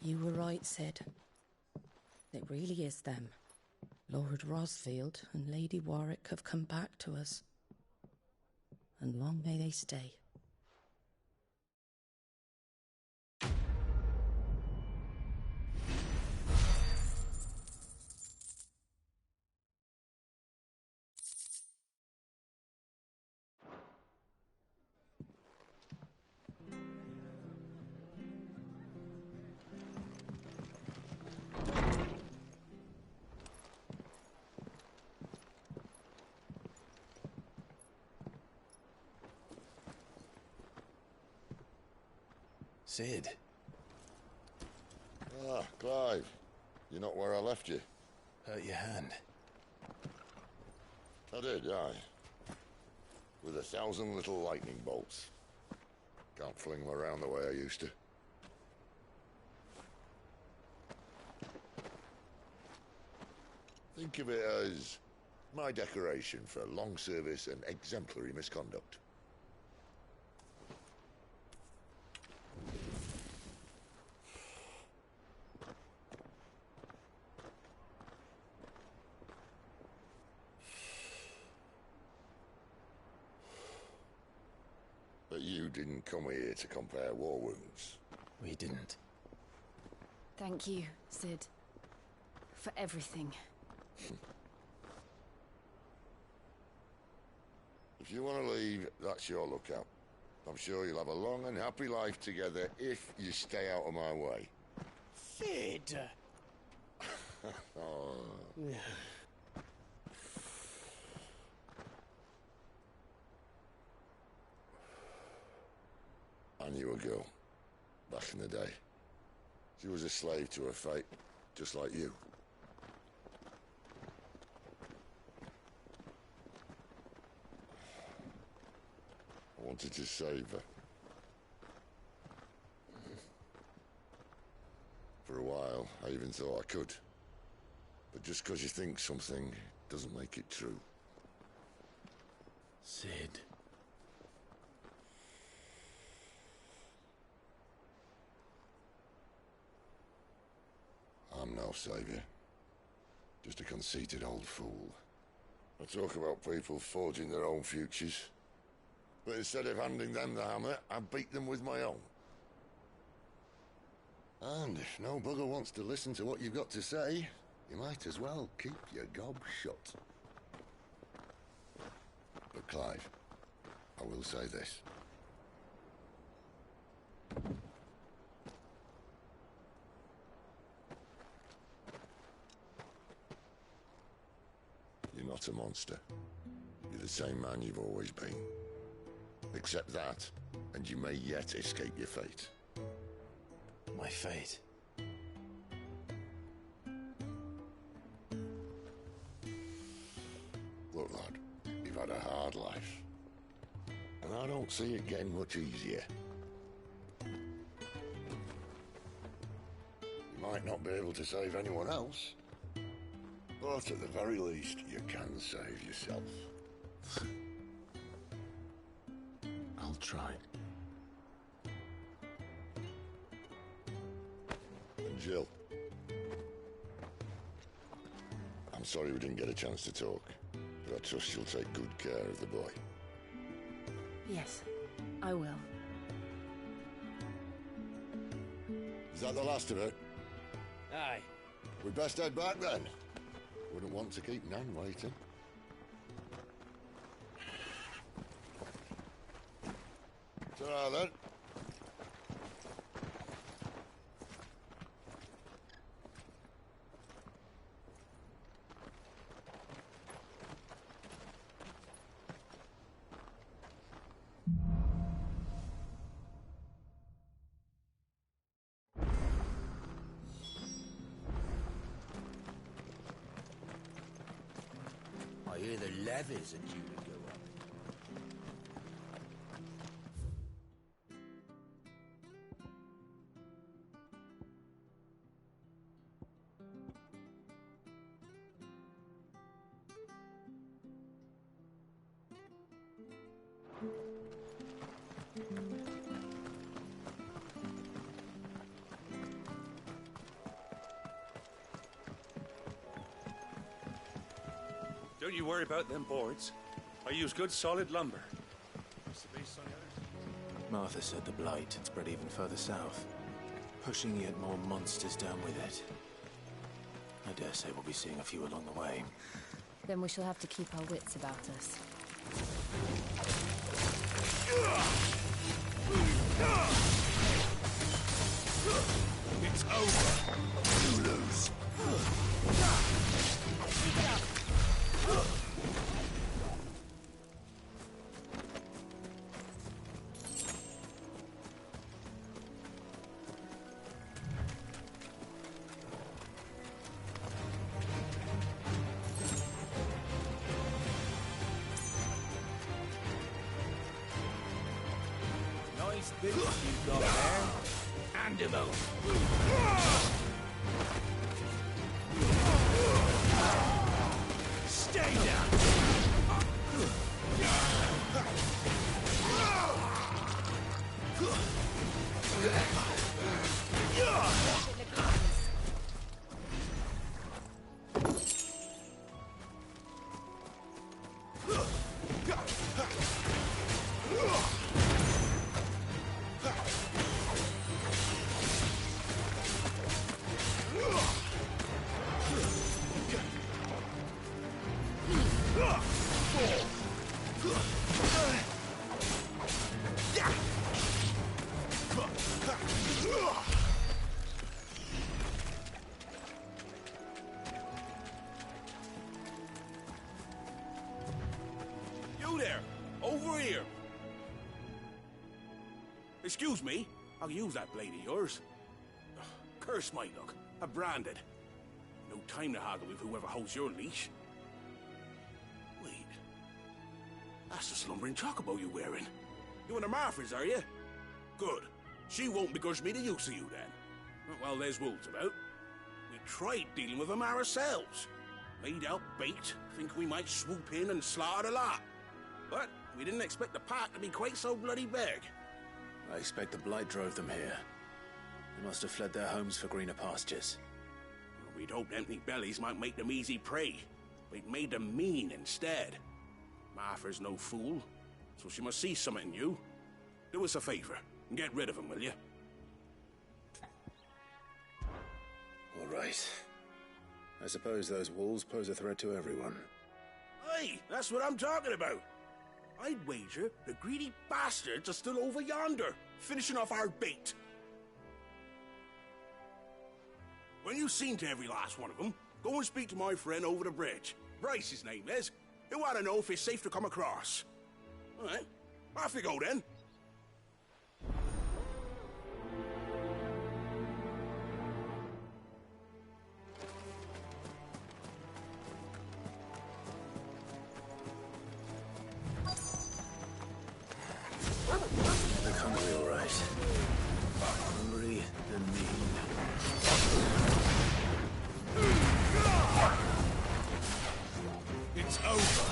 You were right, Cid. It really is them. Lord Rosfield and Lady Warwick have come back to us. And long may they stay. Cid. Ah, Clive. You're not where I left you. Hurt your hand. I did, aye. With 1,000 little lightning bolts. Can't fling them around the way I used to. Think of it as my decoration for long service and exemplary misconduct. But you didn't come here to compare war wounds. We didn't. Thank you, Cid. For everything. If you want to leave, that's your lookout. I'm sure you'll have a long and happy life together if you stay out of my way. Cid! Oh. I knew a girl, back in the day. She was a slave to her fate, just like you. I wanted to save her. For a while, I even thought I could. But just because you think something doesn't make it true. Cid. I'm no savior. Just a conceited old fool. I talk about people forging their own futures. But instead of handing them the hammer, I beat them with my own. And if no bugger wants to listen to what you've got to say, you might as well keep your gob shut. But Clive, I will say this. You're not a monster. You're the same man you've always been. Accept that, and you may yet escape your fate. My fate? Look, lad, you've had a hard life. And I don't see it getting much easier. You might not be able to save anyone else, but at the very least, you can save yourself. I'll try. And Jill. I'm sorry we didn't get a chance to talk, but I trust you'll take good care of the boy. Yes, I will. Is that the last of it? Aye. We'd best head back then. Wouldn't want to keep Nan waiting. Ta-ra then. I hear the levies are due to go up. Don't you worry about them boards. I use good solid lumber. Martha said the blight had spread even further south, pushing yet more monsters down with it. I dare say we'll be seeing a few along the way. Then we shall have to keep our wits about us. It's over. You lose. bastard you've got there. Hand him over. Stay down! Excuse me, I'll use that blade of yours. Ugh, curse my luck, I'm branded. No time to haggle with whoever holds your leash. Wait, that's the slumbering chocobo you're wearing. You and the Marfors, are you? Good. She won't begrudge me the use of you then. Well, there's wolves about. We tried dealing with them ourselves. Laid out bait, think we might swoop in and slaughter the lot. But we didn't expect the pack to be quite so bloody big. I expect the Blight drove them here. They must have fled their homes for greener pastures. Well, we'd hoped empty bellies might make them easy prey. But it made them mean instead. Martha's no fool, so she must see something in you. Do us a favor, and get rid of them, will you? All right. I suppose those wolves pose a threat to everyone. Hey, that's what I'm talking about. I'd wager the greedy bastards are still over yonder, finishing off our bait. When you've seen to every last one of them, go and speak to my friend over the bridge. Bryce, his name is. He'll want to know if it's safe to come across. All right, off you go then. Look hungry, all right. Hungry and mean. It's over.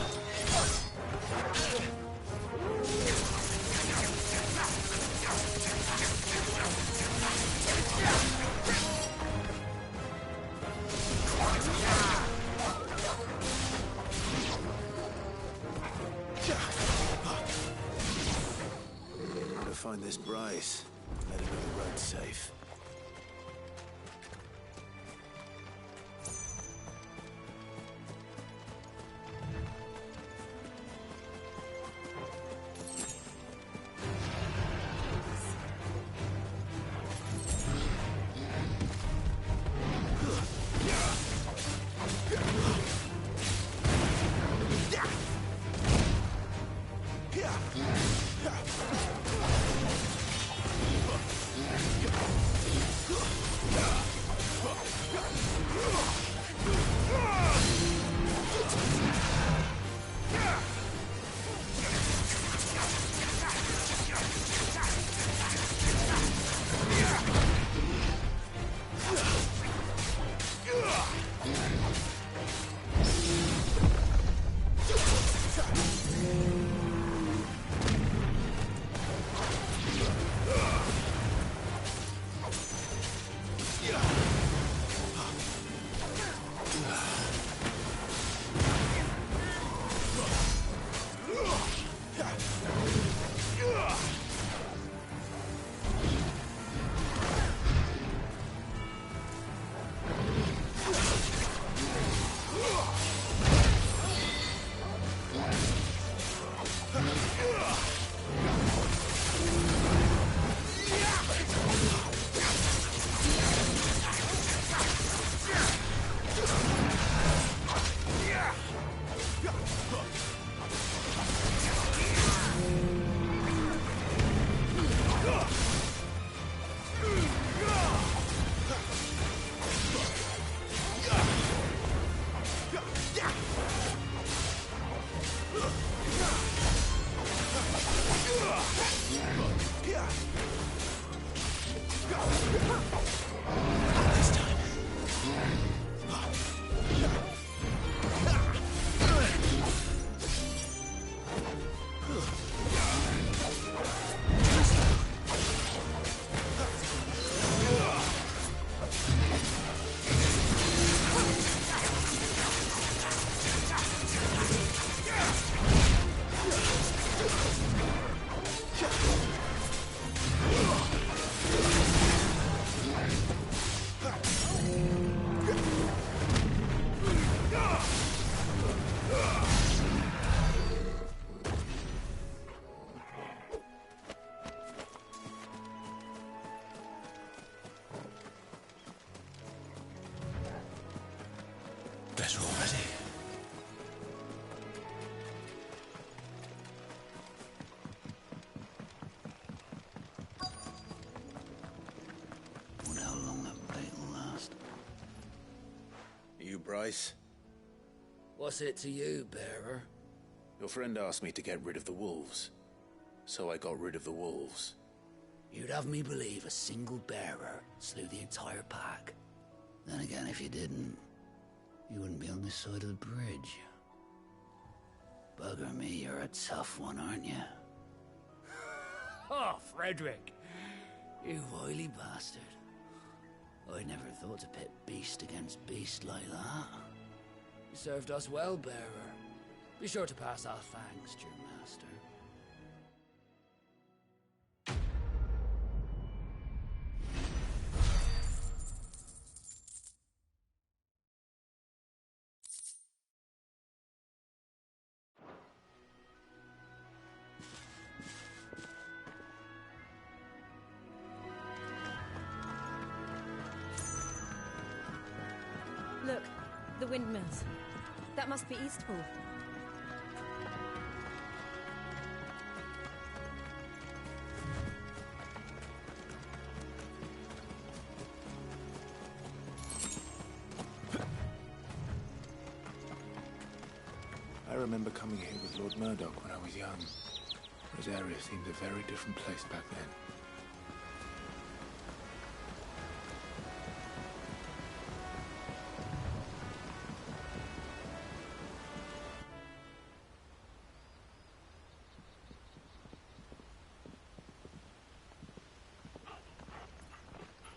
Gotta find this Bryce. Let him know the road's safe. Yeah. Bryce. What's it to you, bearer? Your friend asked me to get rid of the wolves. So I got rid of the wolves. You'd have me believe a single bearer slew the entire pack. Then again, if you didn't, you wouldn't be on this side of the bridge. Bugger me, you're a tough one, aren't you? Oh, Frederick! You wily bastard. I never thought to pit beast against beast like that. You served us well, bearer. Be sure to pass our thanks to your master. Look, the windmills. That must be Eastpool. I remember coming here with Lord Murdoch when I was young. Rosaria seemed a very different place back then.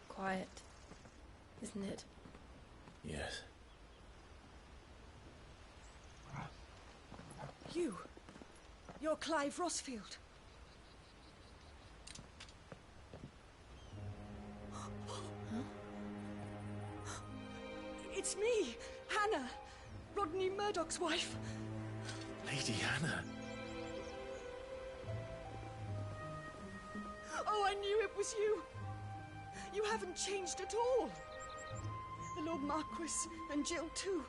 Quiet, isn't it? Yes. You're Clive Rossfield. It's me, Hannah, Rodney Murdoch's wife. Lady Hannah. Oh, I knew it was you. You haven't changed at all. The Lord Marquis and Jill too.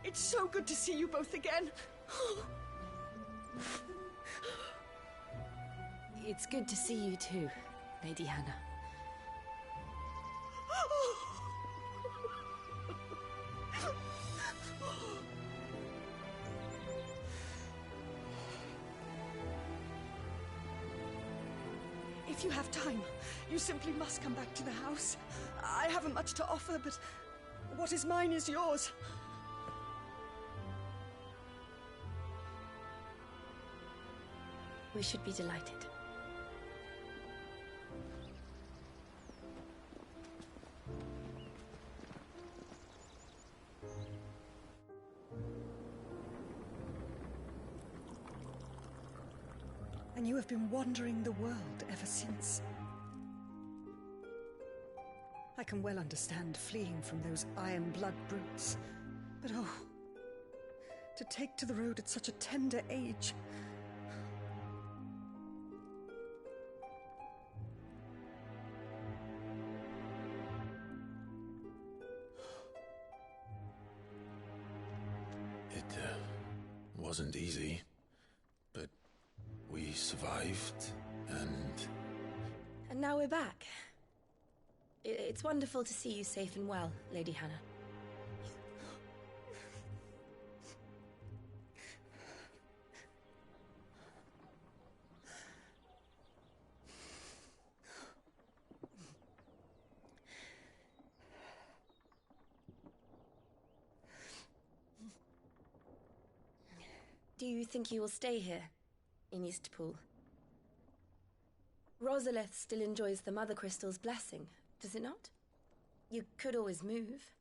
It's so good to see you both again. It's good to see you too, Lady Hannah. If you have time, you simply must come back to the house. I haven't much to offer, but what is mine is yours. We should be delighted. And you have been wandering the world ever since. I can well understand fleeing from those iron blood brutes. But oh, to take to the road at such a tender age. It wasn't easy, but we survived, and... And now we're back. It's wonderful to see you safe and well, Lady Hannah. Do you think you will stay here, in Eastpool? Rosalith still enjoys the Mother Crystal's blessing, does it not? You could always move.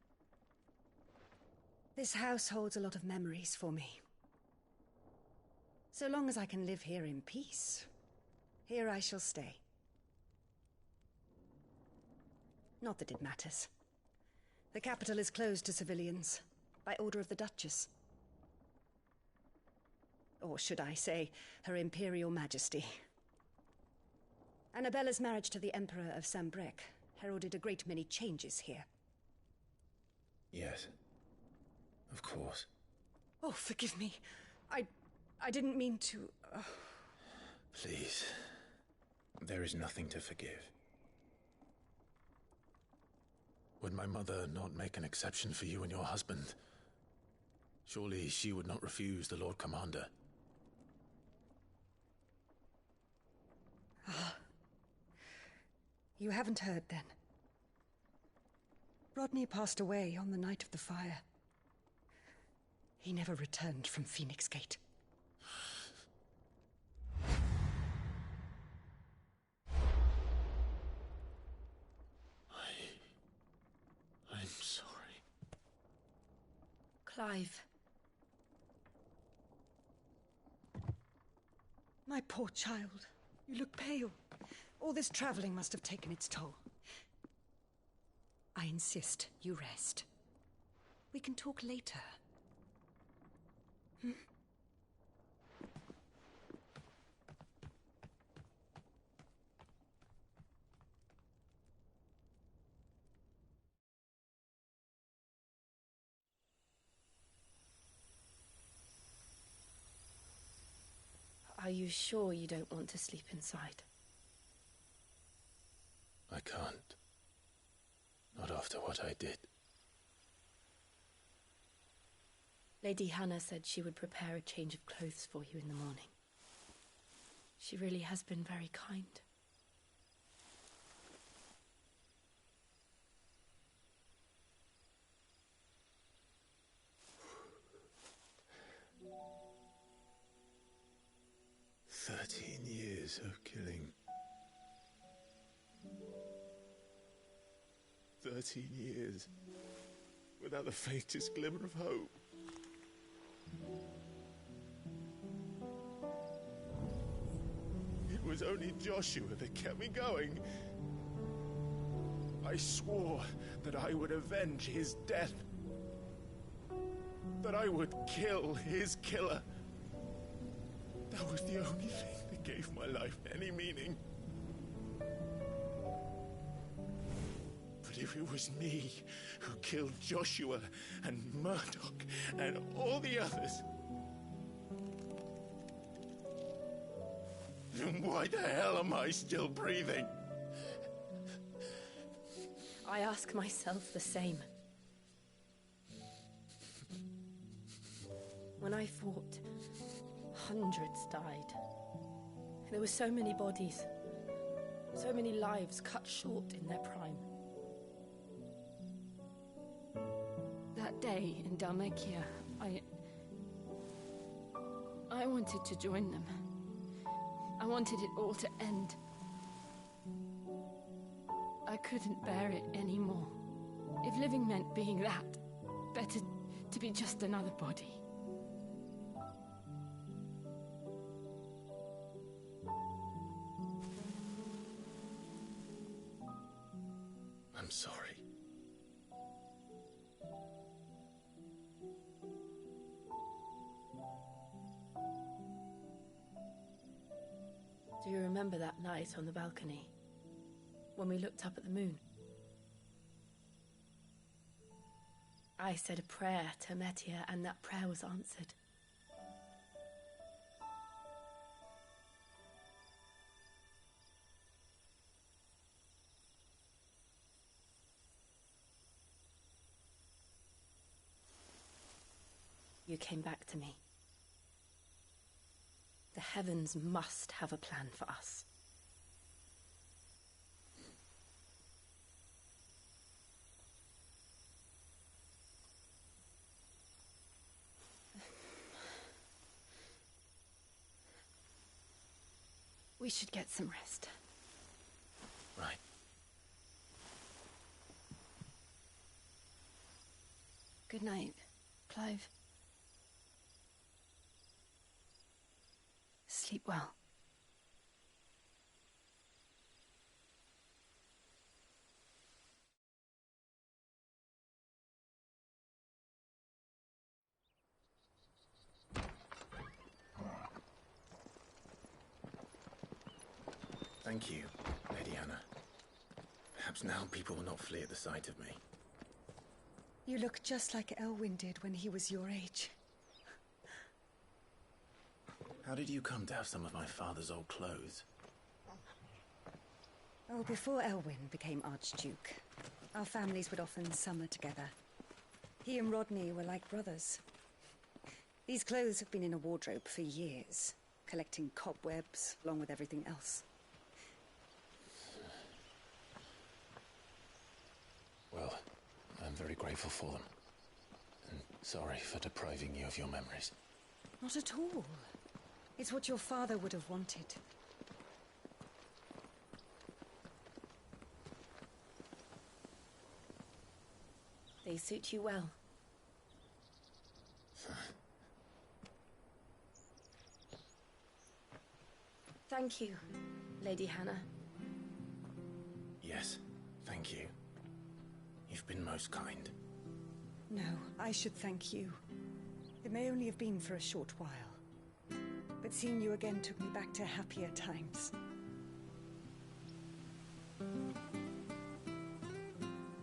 This house holds a lot of memories for me. So long as I can live here in peace, here I shall stay. Not that it matters. The capital is closed to civilians, by order of the Duchess. Or should I say, Her Imperial Majesty. Annabella's marriage to the Emperor of Sambrec heralded a great many changes here. Yes. Of course. Oh, forgive me. I didn't mean to... Please. There is nothing to forgive. Would my mother not make an exception for you and your husband? Surely she would not refuse the Lord Commander. Ah. You haven't heard, then. Rodney passed away on the night of the fire. He never returned from Phoenix Gate. I'm sorry. Clive. My poor child. You look pale. All this traveling must have taken its toll. I insist you rest. We can talk later. Hmm? Are you sure you don't want to sleep inside? I can't. Not after what I did. Lady Hannah said she would prepare a change of clothes for you in the morning. She really has been very kind. Years of killing. 13 years without the faintest glimmer of hope. It was only Joshua that kept me going. I swore that I would avenge his death. That I would kill his killer. That was the only thing that gave my life any meaning. But if it was me who killed Joshua and Murdoch and all the others, then why the hell am I still breathing? I ask myself the same. When I fought, hundreds died. There were so many bodies, so many lives cut short in their prime. That day in Dhalmekia, I wanted to join them. I wanted it all to end. I couldn't bear it anymore. If living meant being that, better to be just another body. I'm sorry. Do you remember that night on the balcony? When we looked up at the moon? I said a prayer to Metia, and that prayer was answered. You came back to me. The heavens must have a plan for us. We should get some rest. Right. Good night, Clive. Sleep well. Thank you, Lady Hannah. Perhaps now people will not flee at the sight of me. You look just like Elwyn did when he was your age. How did you come to have some of my father's old clothes? Oh, before Elwyn became Archduke, Our families would often summer together. He and Rodney were like brothers. These clothes have been in a wardrobe for years, collecting cobwebs along with everything else. Well, I'm very grateful for them. And sorry for depriving you of your memories. Not at all. It's what your father would have wanted. They suit you well. Thank you, Lady Hannah. Yes, thank you. You've been most kind. No, I should thank you. It may only have been for a short while, but seeing you again took me back to happier times.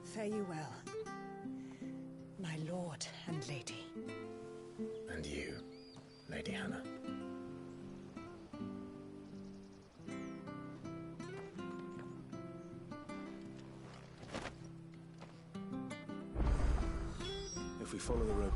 Fare you well, my lord and lady. And you, Lady Hannah. If we follow the road...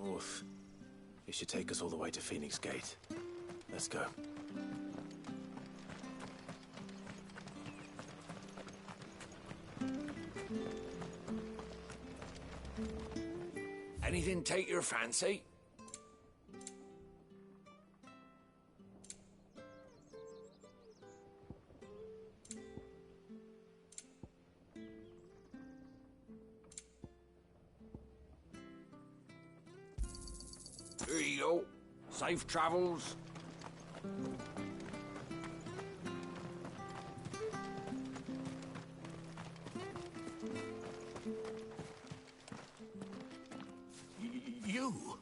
North. It should take us all the way to Phoenix Gate. Let's go. Anything take your fancy? Here you go. Safe travels. You?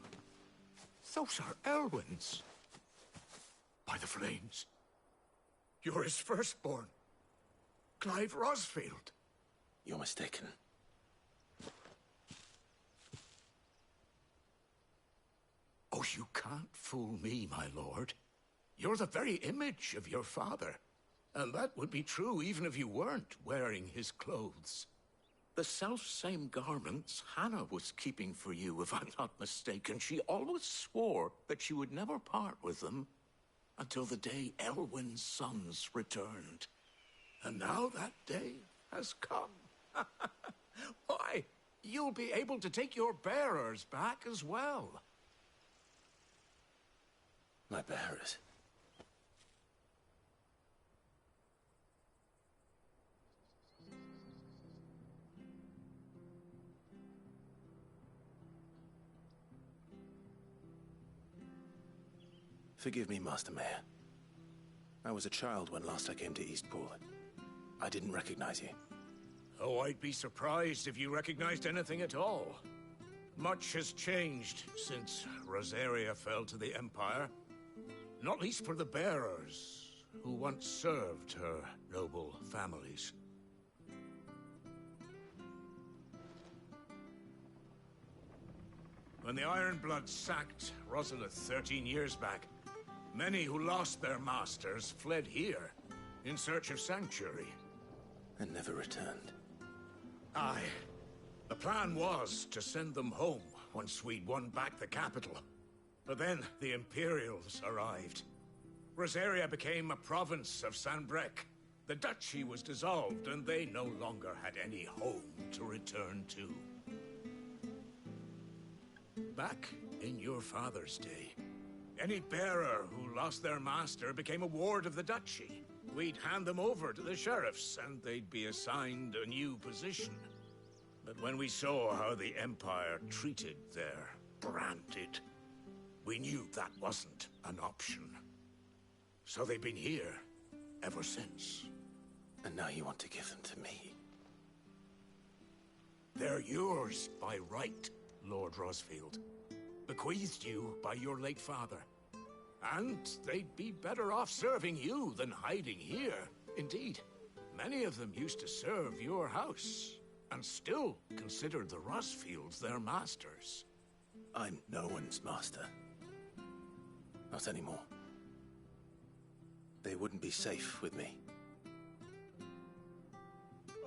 Those are Elwyn's. By the flames. You're his firstborn. Clive Rosfield. You're mistaken. Oh, you can't fool me, my lord. You're the very image of your father. And that would be true even if you weren't wearing his clothes. The self-same garments Hannah was keeping for you, if I'm not mistaken. She always swore that she would never part with them until the day Elwyn's sons returned. And now that day has come. Why, you'll be able to take your bearers back as well. My bearers? Forgive me, Master Mayor. I was a child when last I came to Eastpool. I didn't recognize you. Oh, I'd be surprised if you recognized anything at all. Much has changed since Rosaria fell to the Empire. Not least for the bearers, who once served her noble families. When the Ironbloods sacked Rosalith 13 years back, many who lost their masters fled here in search of sanctuary. And never returned. Aye. The plan was to send them home once we'd won back the capital. But then the Imperials arrived. Rosaria became a province of Sanbreque. The duchy was dissolved, and they no longer had any home to return to. Back in your father's day, any bearer who lost their master became a ward of the duchy. We'd hand them over to the sheriffs, and they'd be assigned a new position. But when we saw how the Empire treated their branded, we knew that wasn't an option. So they've been here ever since. And now you want to give them to me? They're yours by right, Lord Rosfield. Bequeathed you by your late father. And they'd be better off serving you than hiding here. Indeed, many of them used to serve your house, and still considered the Rosfields their masters. I'm no one's master. Not anymore. They wouldn't be safe with me.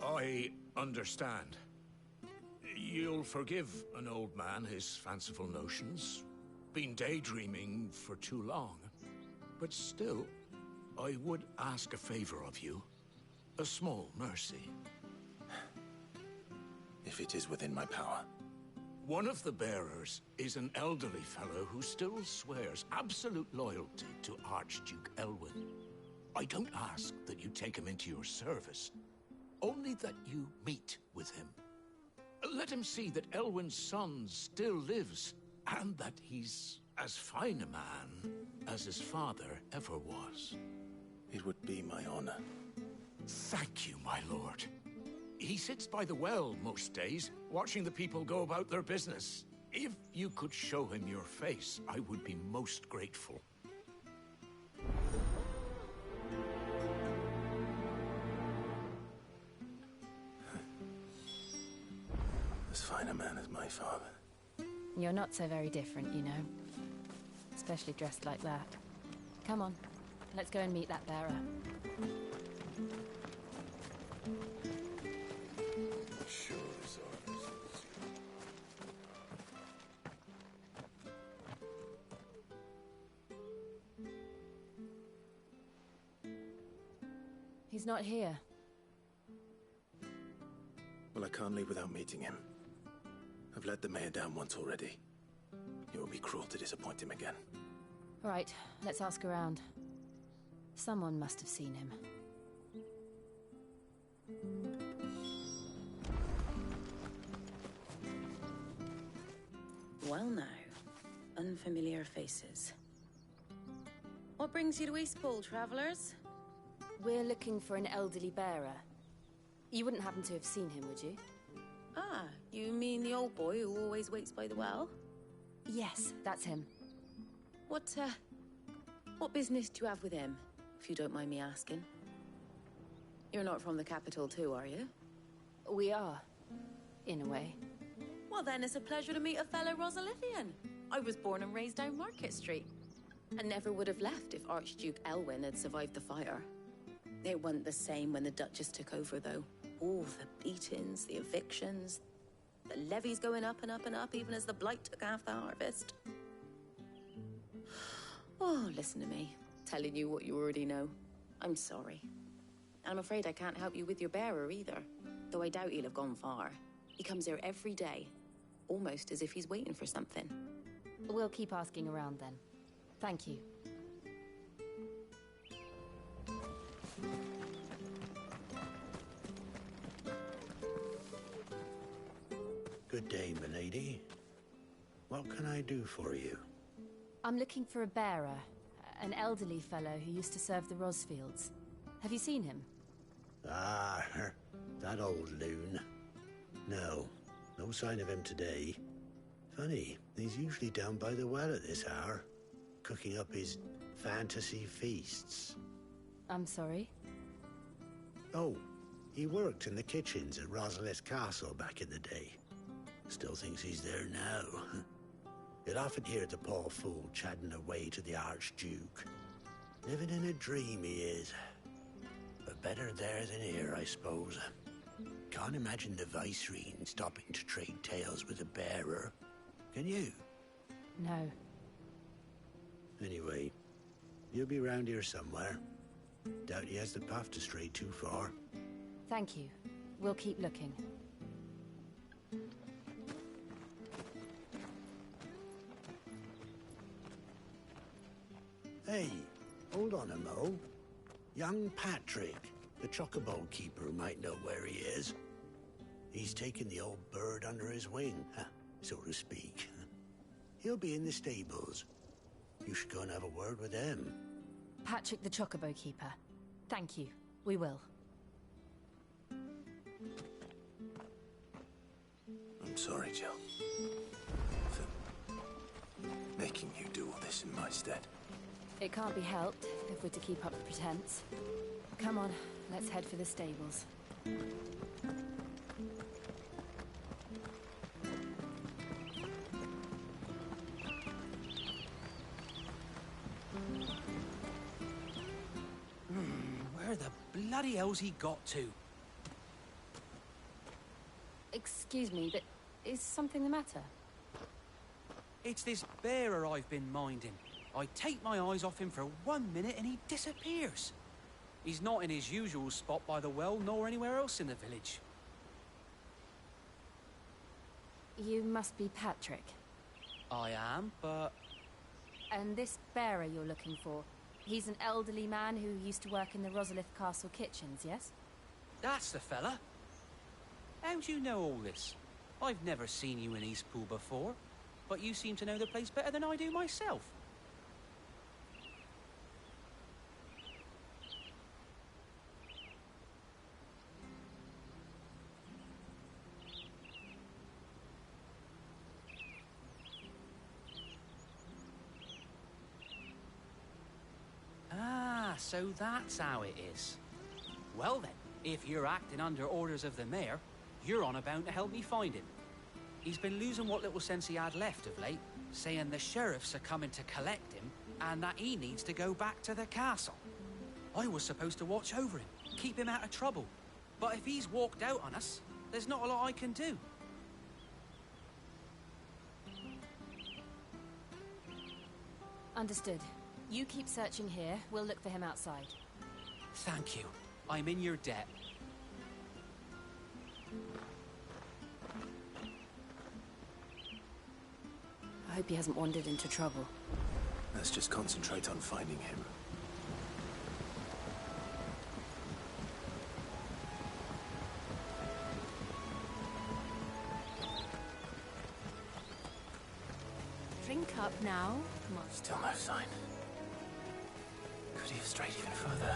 I understand. You'll forgive an old man his fanciful notions. Been daydreaming for too long. But still, I would ask a favor of you. A small mercy. If it is within my power. One of the bearers is an elderly fellow who still swears absolute loyalty to Archduke Elwyn. I don't ask that you take him into your service, only that you meet with him. Let him see that Elwyn's son still lives, and that he's as fine a man as his father ever was. It would be my honor. Thank you, my lord. He sits by the well most days, watching the people go about their business. If you could show him your face, I would be most grateful. As fine a man as my father. You're not so very different, you know. Especially dressed like that. Come on, let's go and meet that bearer. Sure as honors. He's not here. Well, I can't leave without meeting him. I've let the mayor down once already. It would be cruel to disappoint him again. Right, let's ask around. Someone must have seen him. Well now, unfamiliar faces. What brings you to Eastpool, travelers? We're looking for an elderly bearer. You wouldn't happen to have seen him, would you? Ah, you mean the old boy who always waits by the well? Yes, that's him. What business do you have with him, if you don't mind me asking? You're not from the capital too, are you? We are, in a way. Well then, it's a pleasure to meet a fellow Rosalifian. I was born and raised down Market Street. And never would have left if Archduke Elwyn had survived the fire. It wasn't the same when the Duchess took over, though. All the beatings, the evictions, the levies going up and up and up, even as the Blight took half the harvest. Oh, listen to me, telling you what you already know. I'm sorry. I'm afraid I can't help you with your bearer either, though I doubt he'll have gone far. He comes here every day, almost as if he's waiting for something. We'll keep asking around then. Thank you. Good day, milady. What can I do for you? I'm looking for a bearer, an elderly fellow who used to serve the Rosfields. Have you seen him? Ah, that old loon. No sign of him today. Funny, he's usually down by the well at this hour, cooking up his fantasy feasts. I'm sorry? Oh, he worked in the kitchens at Rosalith Castle back in the day. Still thinks he's there now. You'd often hear the poor fool chatting away to the Archduke. Living in a dream he is. But better there than here, I suppose. Can't imagine the Viceroy stopping to trade tales with a bearer. Can you? No. Anyway, he'll be round here somewhere. Doubt he has the path to stray too far. Thank you. We'll keep looking. Hey, hold on a mo. Young Patrick, the chocobo keeper, might know where he is. He's taken the old bird under his wing, so to speak. He'll be in the stables. You should go and have a word with them. Patrick the Chocobo Keeper. Thank you. We will. I'm sorry, Jill. For making you do all this in my stead. It can't be helped if we're to keep up the pretense. Come on, let's head for the stables. Where the bloody hell's he got to? Excuse me, but is something the matter? It's this bearer I've been minding. I take my eyes off him for 1 minute and he disappears. He's not in his usual spot by the well, nor anywhere else in the village. You must be Patrick. I am, but... And this bearer you're looking for, he's an elderly man who used to work in the Rosalith Castle kitchens, yes? That's the fella. How'd you know all this? I've never seen you in Eastpool before, but you seem to know the place better than I do myself. So that's how it is. Well then, if you're acting under orders of the mayor, you're on about to help me find him. He's been losing what little sense he had left of late, saying the sheriffs are coming to collect him and that he needs to go back to the castle. I was supposed to watch over him, keep him out of trouble. But if he's walked out on us, there's not a lot I can do. Understood. You keep searching here, we'll look for him outside. Thank you. I'm in your debt. I hope he hasn't wandered into trouble. Let's just concentrate on finding him. Drink up now. Come on. Still no sign. Could he have strayed even further?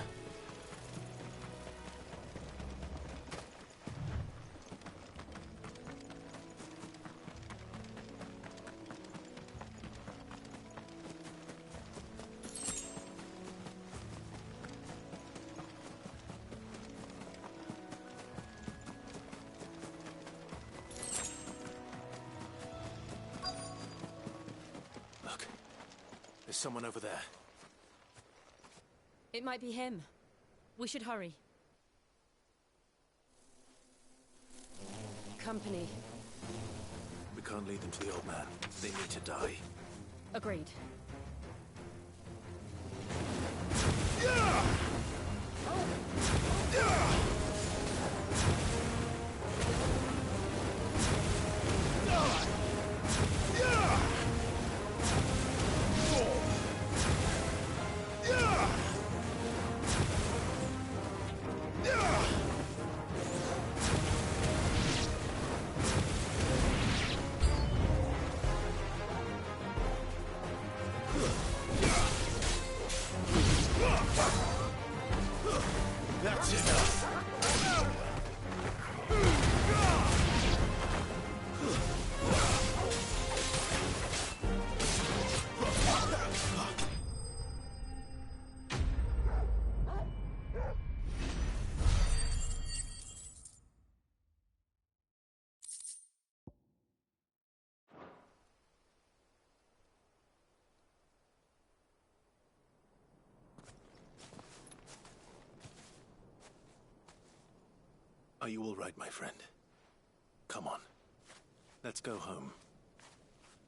Look, there's someone over there. It might be him. We should hurry. Company. We can't lead them to the old man. They need to die. Agreed. That's enough. Are you all right, my friend? Come on. Let's go home.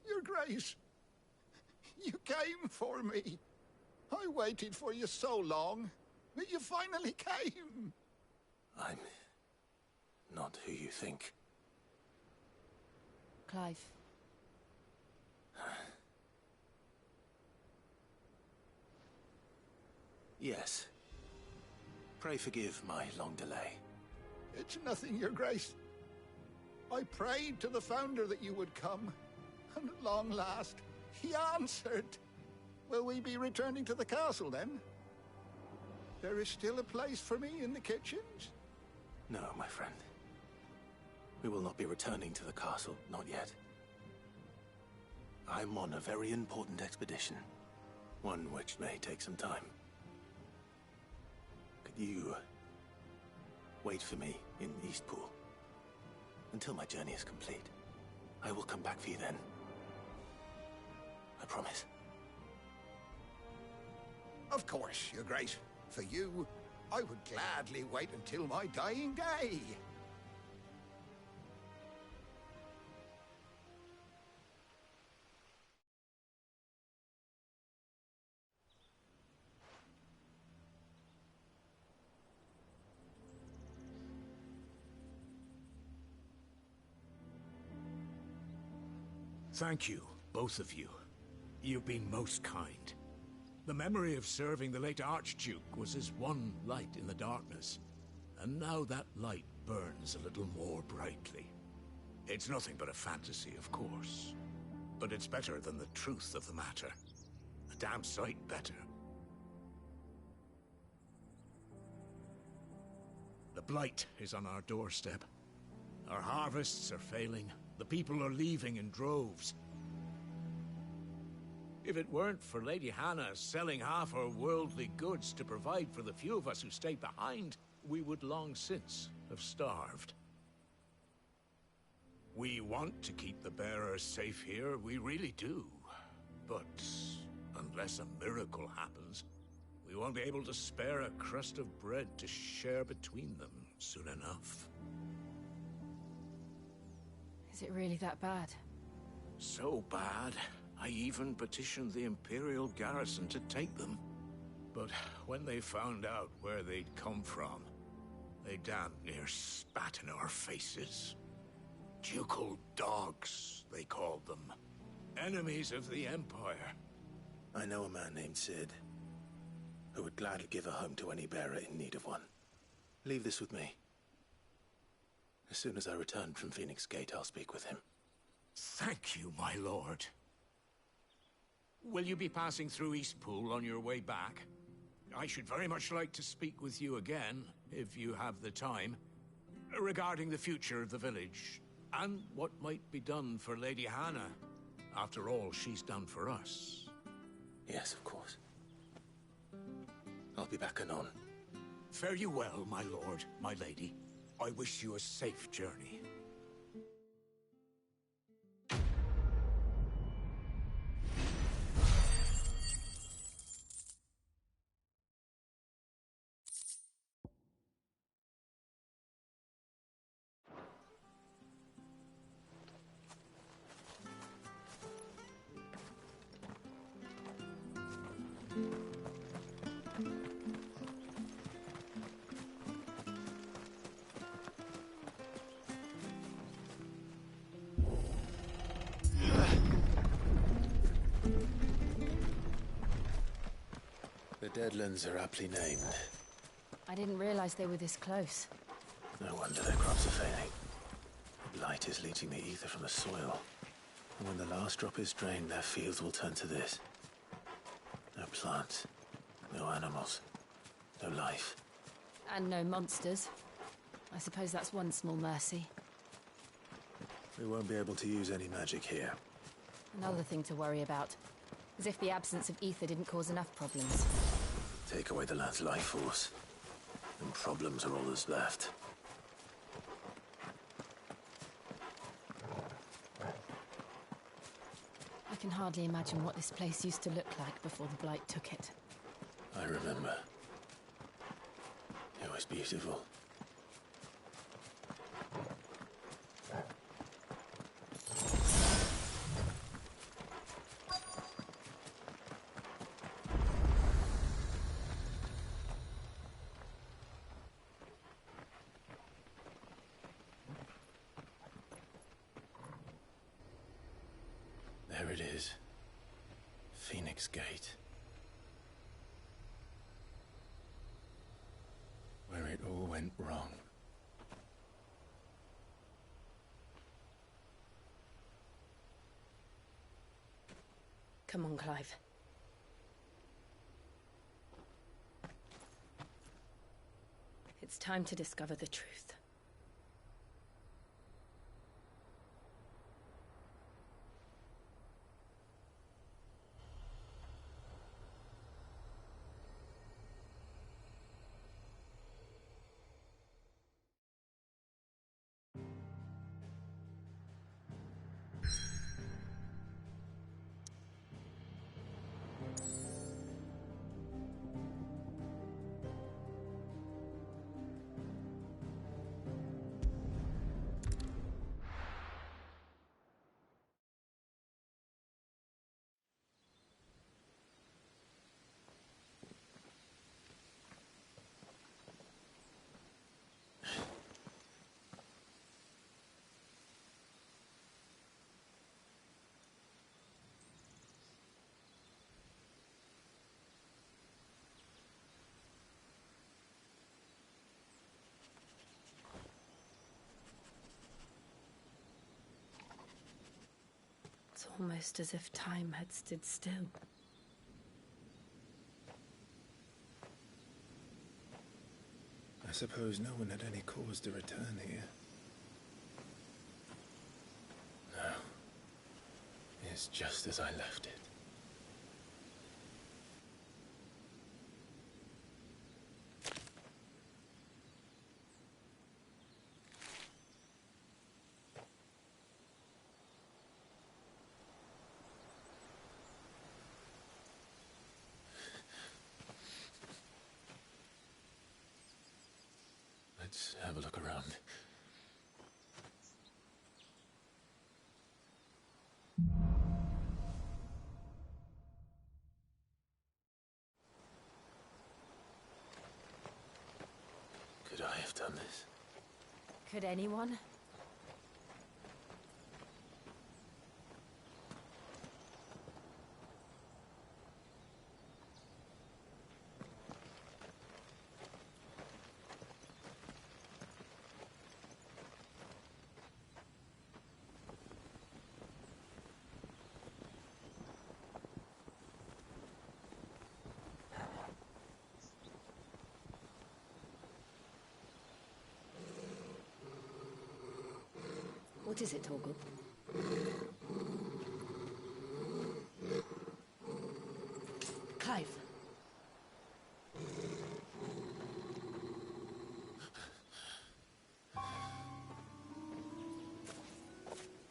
Your Grace, you came for me. I waited for you so long, but you finally came. I'm not who you think. Clive. Yes. Pray forgive my long delay. It's nothing, Your Grace. I prayed to the Founder that you would come, and at long last, he answered. Will we be returning to the castle, then? There is still a place for me in the kitchens? No, my friend. We will not be returning to the castle, not yet. I'm on a very important expedition. One which may take some time. Could you wait for me in Eastpool until my journey is complete? I will come back for you then. I promise. Of course, Your Grace. For you, I would gladly wait until my dying day. Thank you, both of you. You've been most kind. The memory of serving the late Archduke was as one light in the darkness, and now that light burns a little more brightly. It's nothing but a fantasy, of course, but it's better than the truth of the matter. A damn sight better. The Blight is on our doorstep. Our harvests are failing. The people are leaving in droves. If it weren't for Lady Hannah selling half her worldly goods to provide for the few of us who stayed behind, we would long since have starved. We want to keep the bearers safe here, we really do. But unless a miracle happens, we won't be able to spare a crust of bread to share between them soon enough. Is it really that bad? So bad, I even petitioned the Imperial garrison to take them. But when they found out where they'd come from, they damn near spat in our faces. Ducal dogs, they called them. Enemies of the Empire. I know a man named Cid, who would gladly give a home to any bearer in need of one. Leave this with me. As soon as I return from Phoenix Gate, I'll speak with him. Thank you, my lord. Will you be passing through Eastpool on your way back? I should very much like to speak with you again, if you have the time, regarding the future of the village, and what might be done for Lady Hannah. After all, she's done for us. Yes, of course. I'll be back anon. Fare you well, my lord, my lady. I wish you a safe journey. Deadlands are aptly named. I didn't realize they were this close. No wonder their crops are failing. The blight is leaching the ether from the soil. And when the last drop is drained, their fields will turn to this. No plants, no animals, no life. And no monsters. I suppose that's one small mercy. We won't be able to use any magic here. Another thing to worry about. As if the absence of ether didn't cause enough problems. Take away the lad's life force, and problems are all that's left. I can hardly imagine what this place used to look like before the Blight took it. I remember. It was beautiful. There it is. Phoenix Gate. Where it all went wrong. Come on, Clive. It's time to discover the truth. It's almost as if time had stood still. I suppose no one had any cause to return here. No. It's just as I left it. Let's have a look around. Could I have done this? Could anyone? What is it, Torgal? Clive.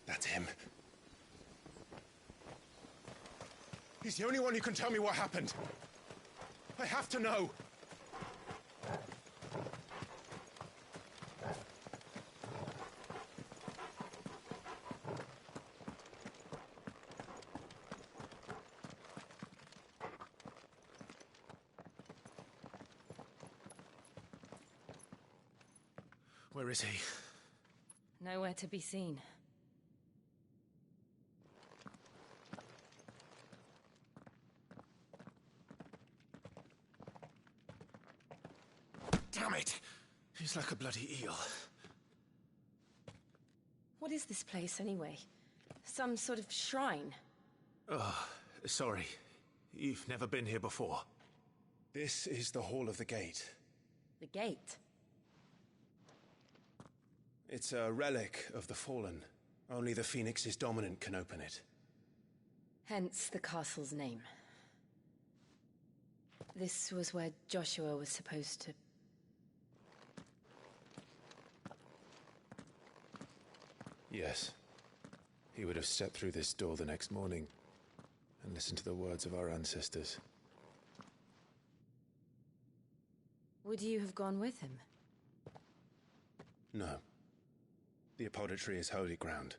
That's him. He's the only one who can tell me what happened. I have to know. Where is he? Nowhere to be seen. Damn it! He's like a bloody eel. What is this place, anyway? Some sort of shrine? Oh, sorry. You've never been here before. This is the Hall of the Gate. The gate? It's a relic of the Fallen. Only the Phoenix's dominant can open it. Hence the castle's name. This was where Joshua was supposed to... Yes. He would have stepped through this door the next morning and listened to the words of our ancestors. Would you have gone with him? No. The apodatory is holy ground.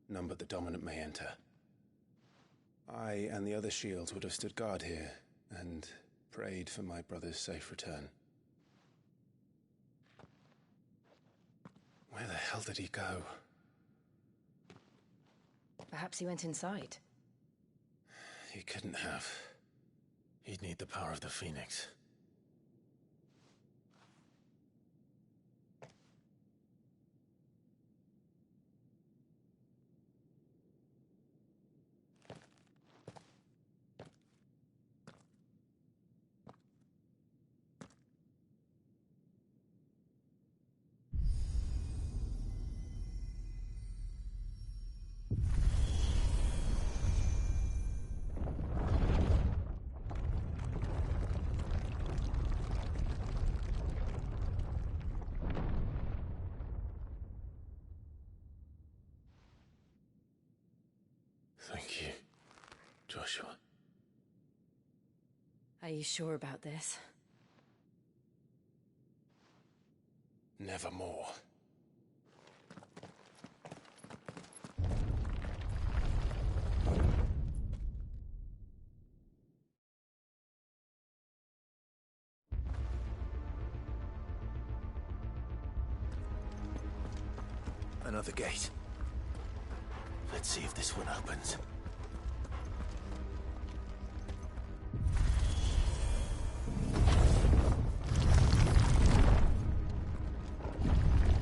None but the dominant may enter. I and the other shields would have stood guard here and prayed for my brother's safe return. Where the hell did he go? Perhaps he went inside. He couldn't have. He'd need the power of the Phoenix. Are you sure about this? Nevermore. Another gate. Let's see if this one opens.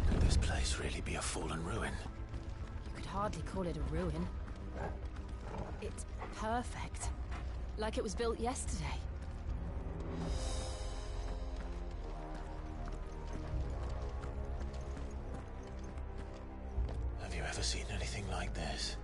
Could this place really be a fallen ruin? You could hardly call it a ruin. It's perfect. Like it was built yesterday. Have you ever seen anything like this?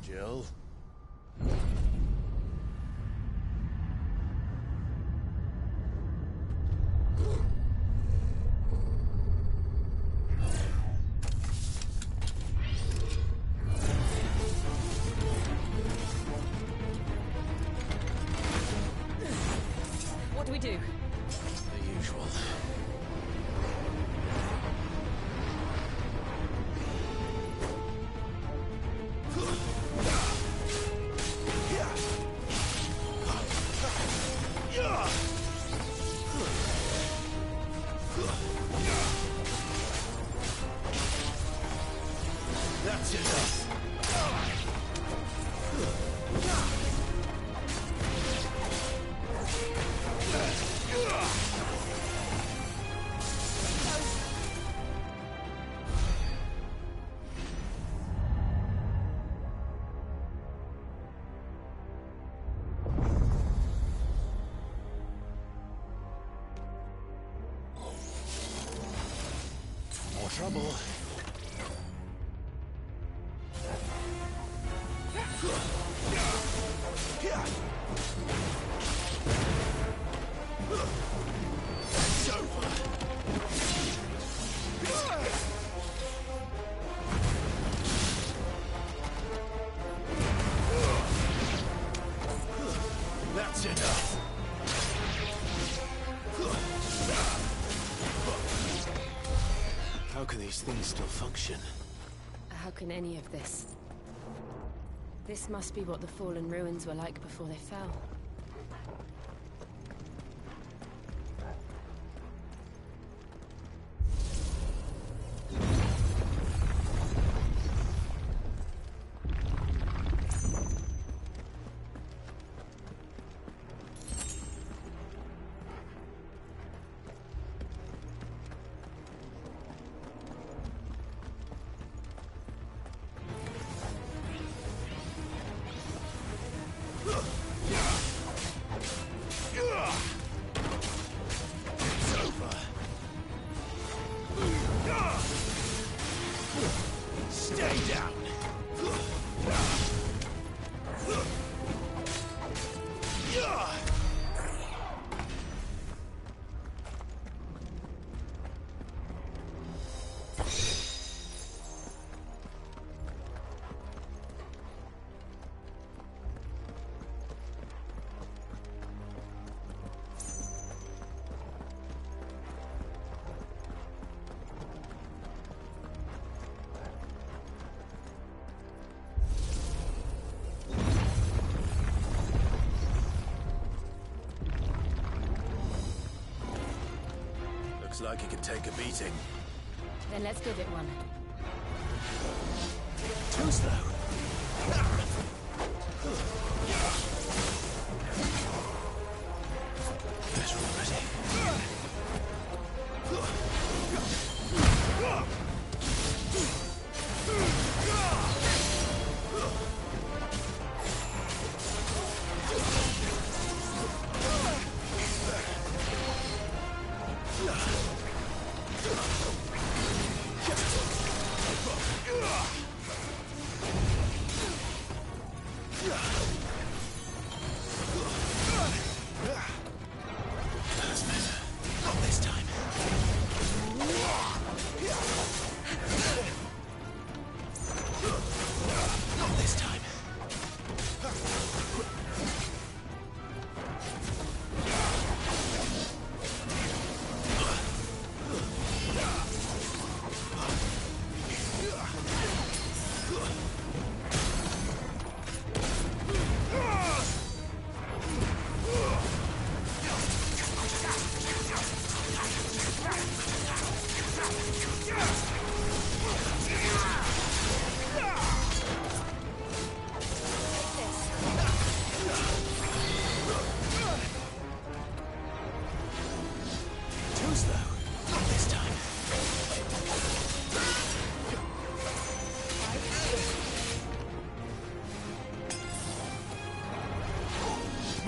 Jill? What do we do? The usual. That's enough. More trouble. It's over. That's enough. How can these things still function? How can any of this? This must be what the fallen ruins were like before they fell. Stay down! Looks like it can take a beating. Then let's give it one. Too slow. Better already.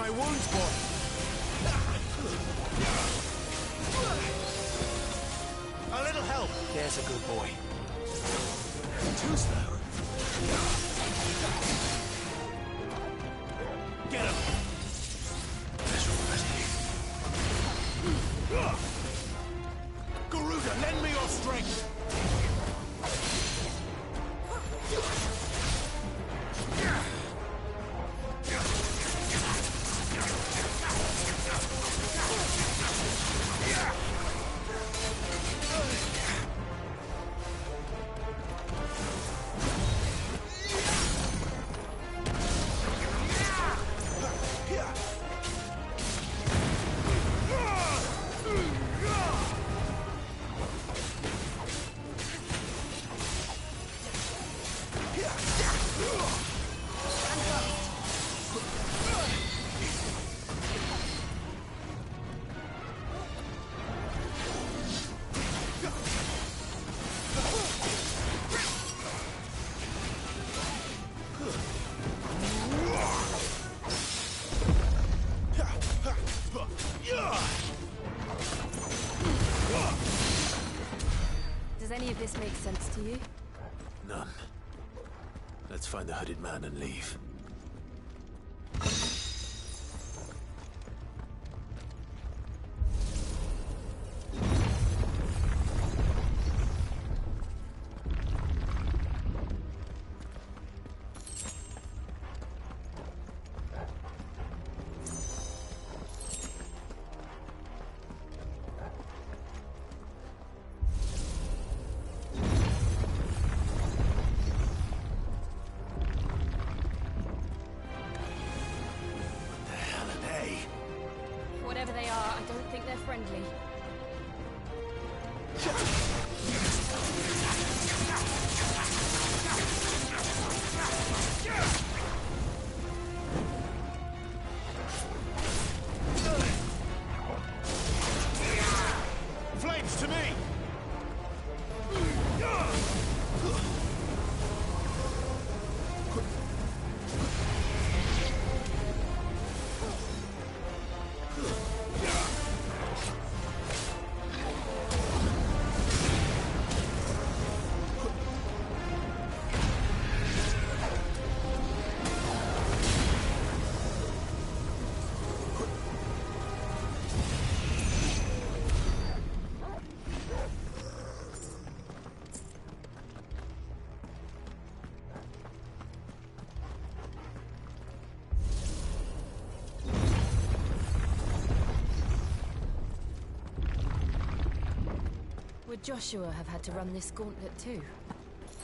my wounds, boy. A little help. There's a good boy. Too slow. Get him. Garuda, lend me your strength. Does any of this make sense to you? None. Let's find the hooded man and leave. Whatever they are, I don't think they're friendly. Flames to me! Would Joshua have had to run this gauntlet too?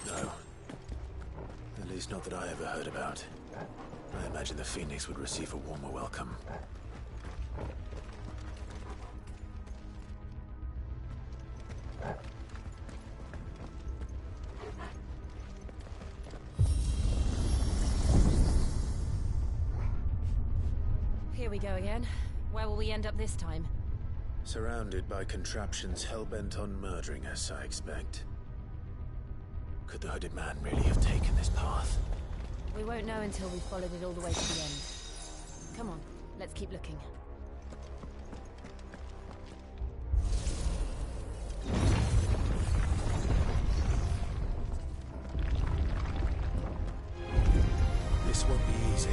No. At least not that I ever heard about. I imagine the Phoenix would receive a warmer welcome. Here we go again. Where will we end up this time? Surrounded by contraptions hell-bent on murdering us, I expect. Could the hooded man really have taken this path? We won't know until we've followed it all the way to the end. Come on, let's keep looking. This won't be easy.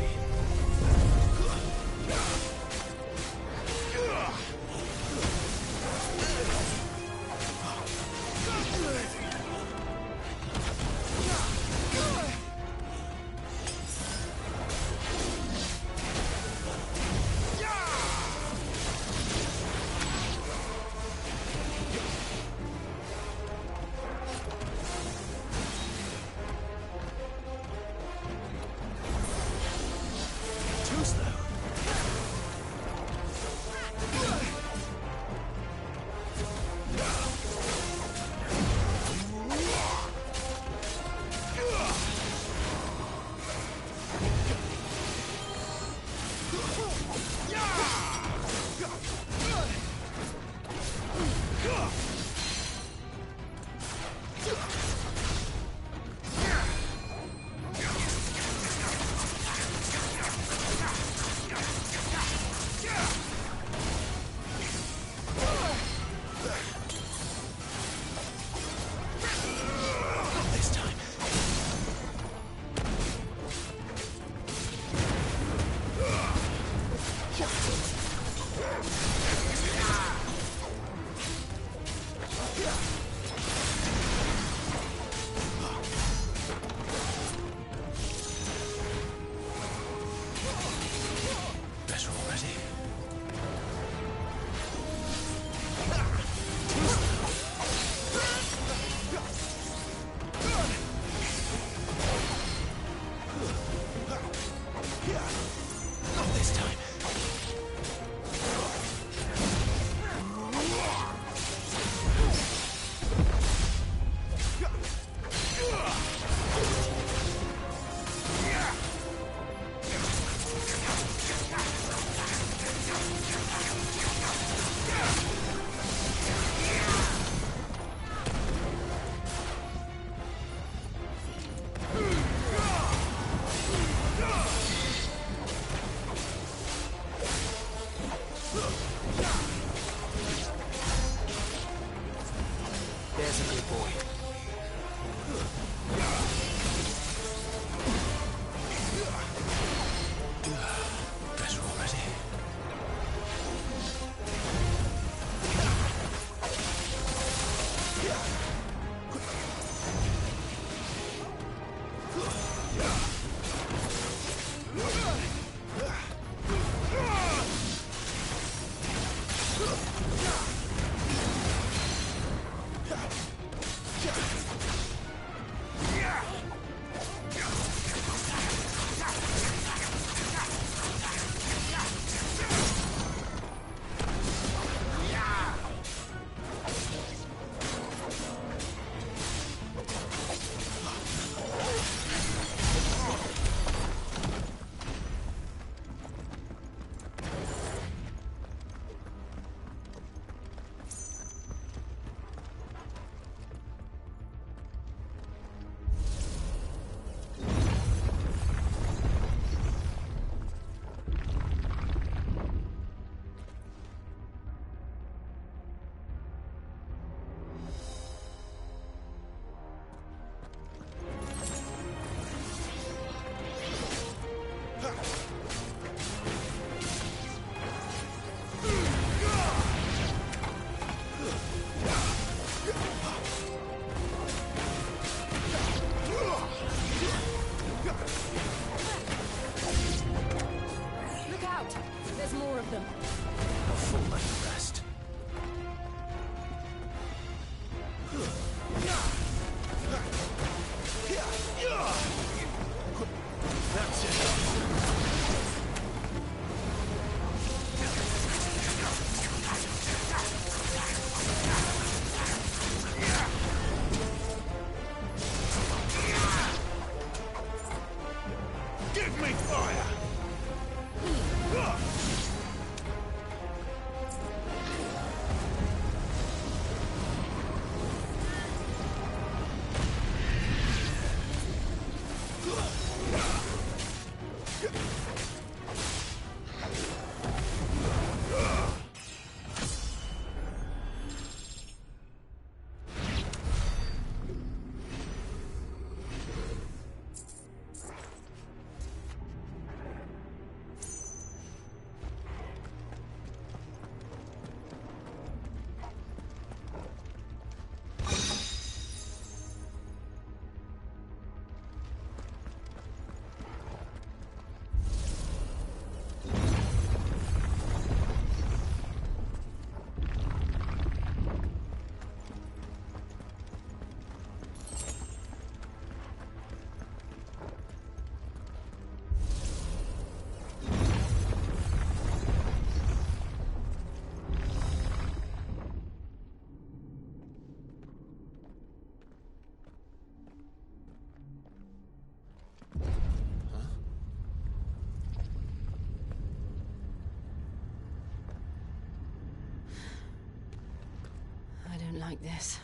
I don't like this.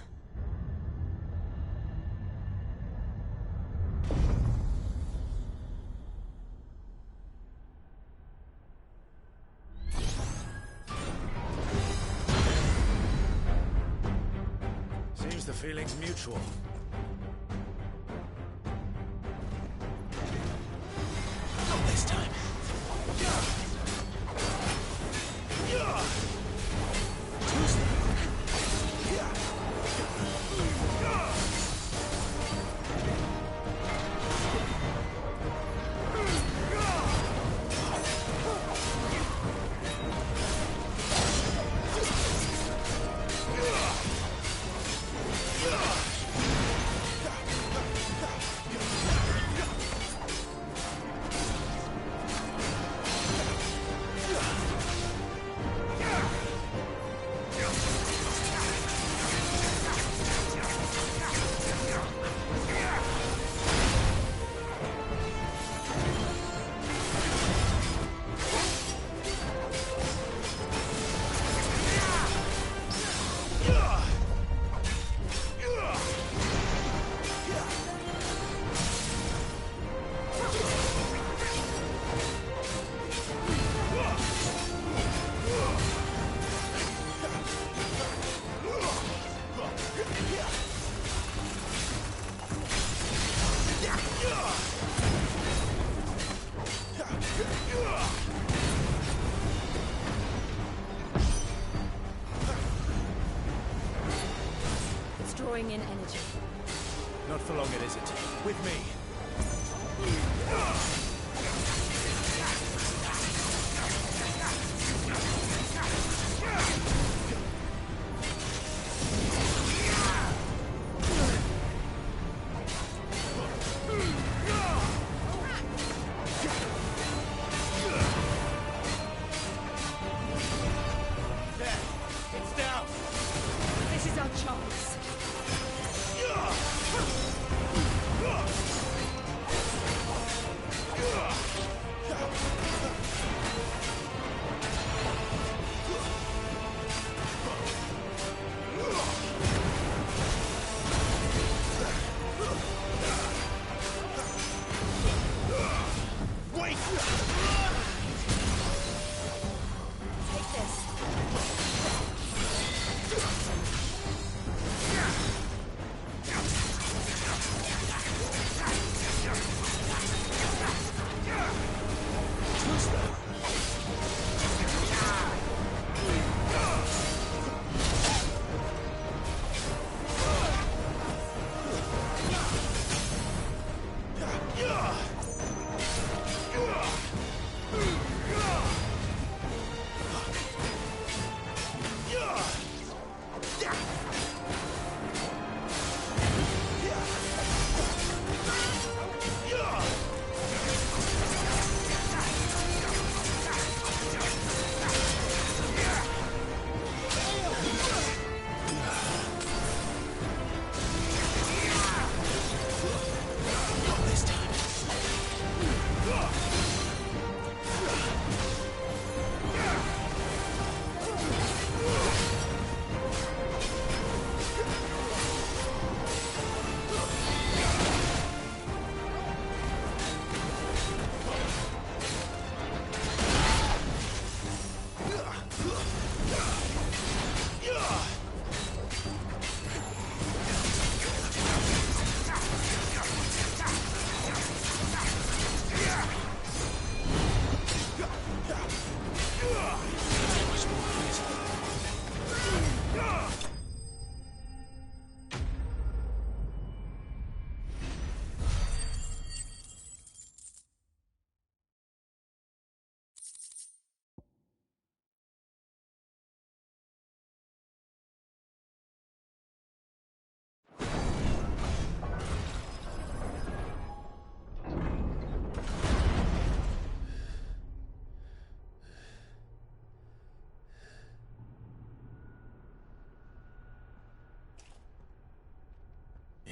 Seems the feeling's mutual. Not this time. It's drawing in energy. Not for long, it isn't. With me. This is our chance.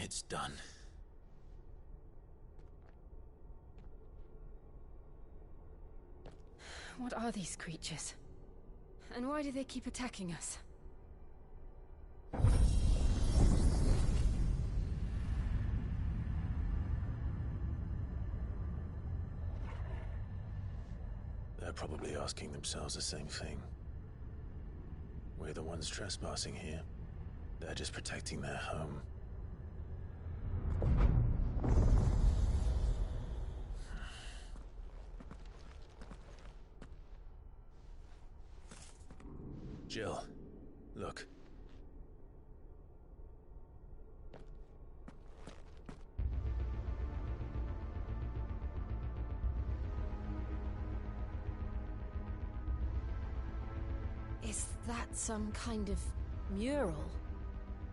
It's done. What are these creatures? And why do they keep attacking us? They're probably asking themselves the same thing. We're the ones trespassing here. They're just protecting their home. Jill, look. Is that some kind of mural?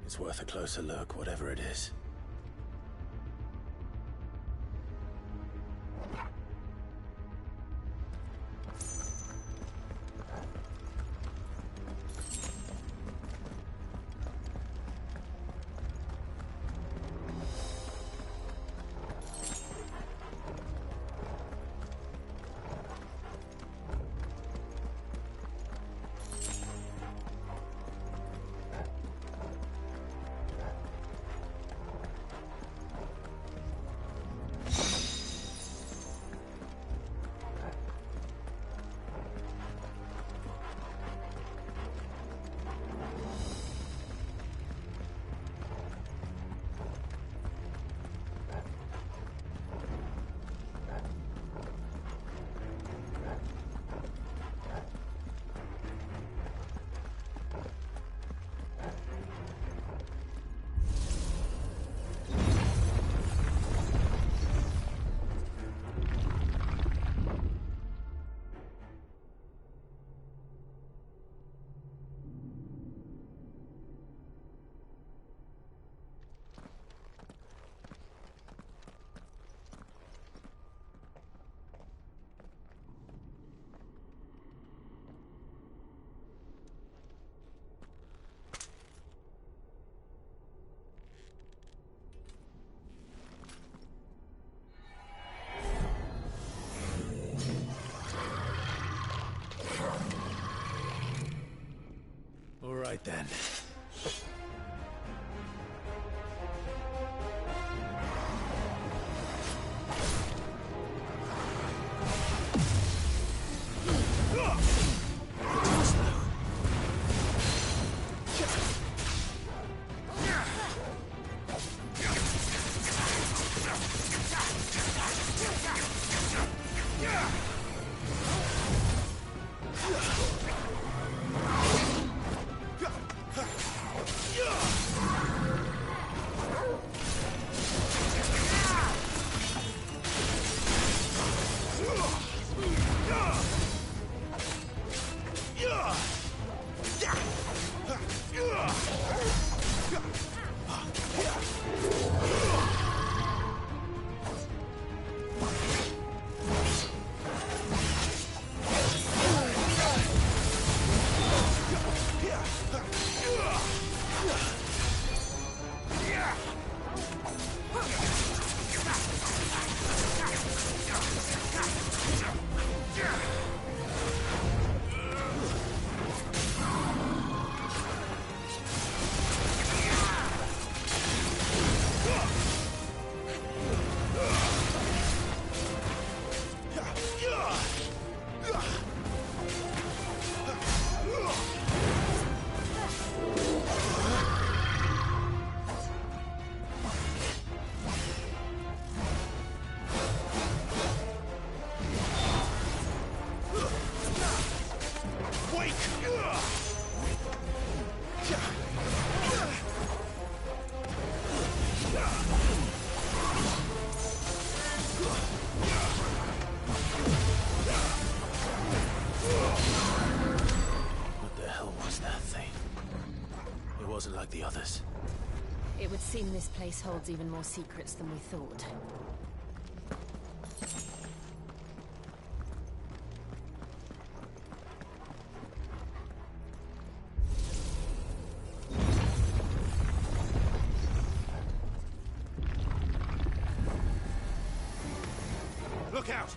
It's worth a closer look, whatever it is. All right then. Wasn't like the others. It would seem this place holds even more secrets than we thought. Look out!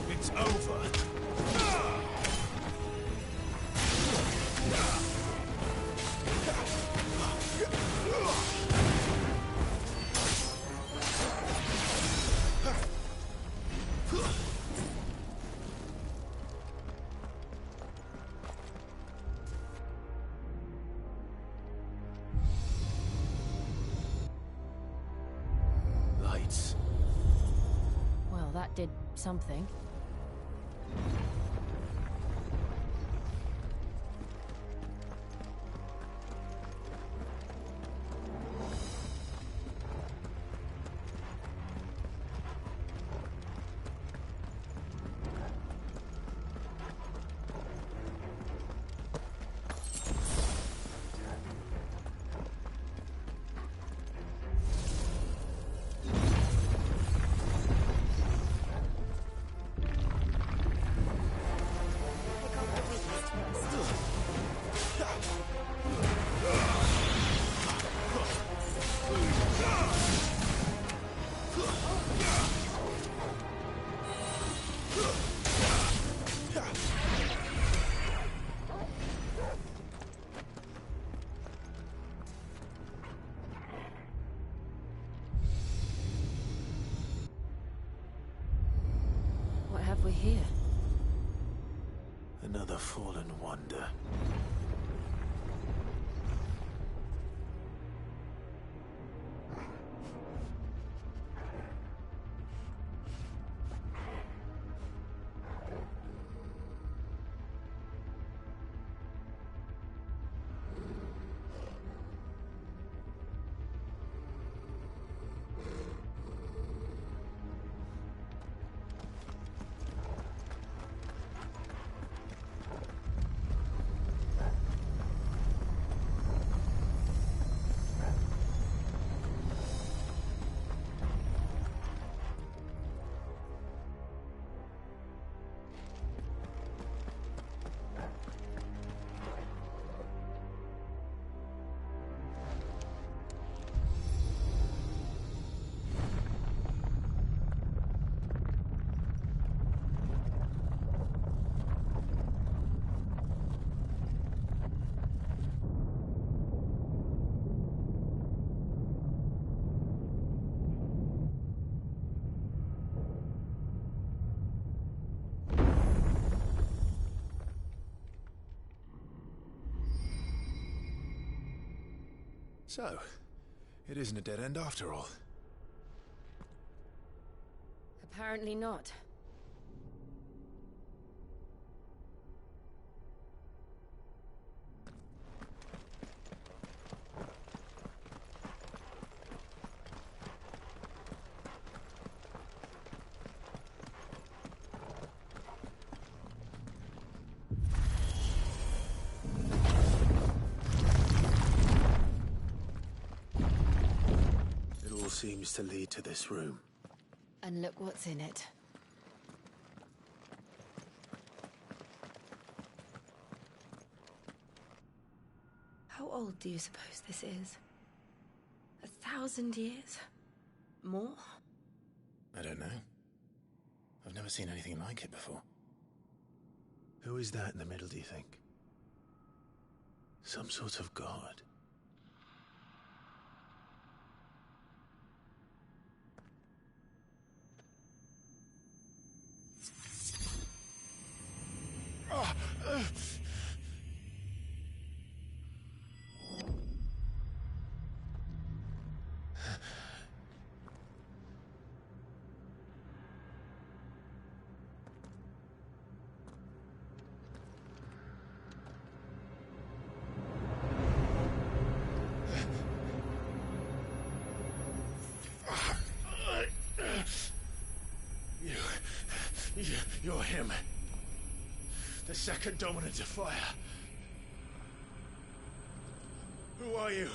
It's over. Lights. Well, that did something. What have we here? Another fallen wonder. So, it isn't a dead end after all. Apparently not. Seems to lead to this room. And look what's in it. How old do you suppose this is? 1,000 years? More? I don't know. I've never seen anything like it before. Who is that in the middle, do you think? Some sort of god? You're him. The second dominant of fire. Who are you?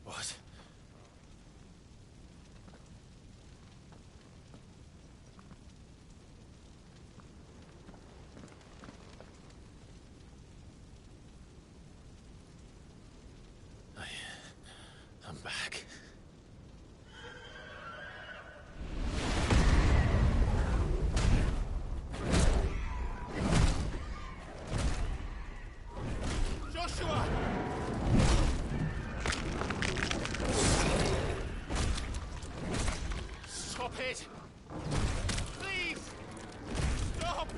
What? I'm back. Joshua! Stop it! Please! Stop!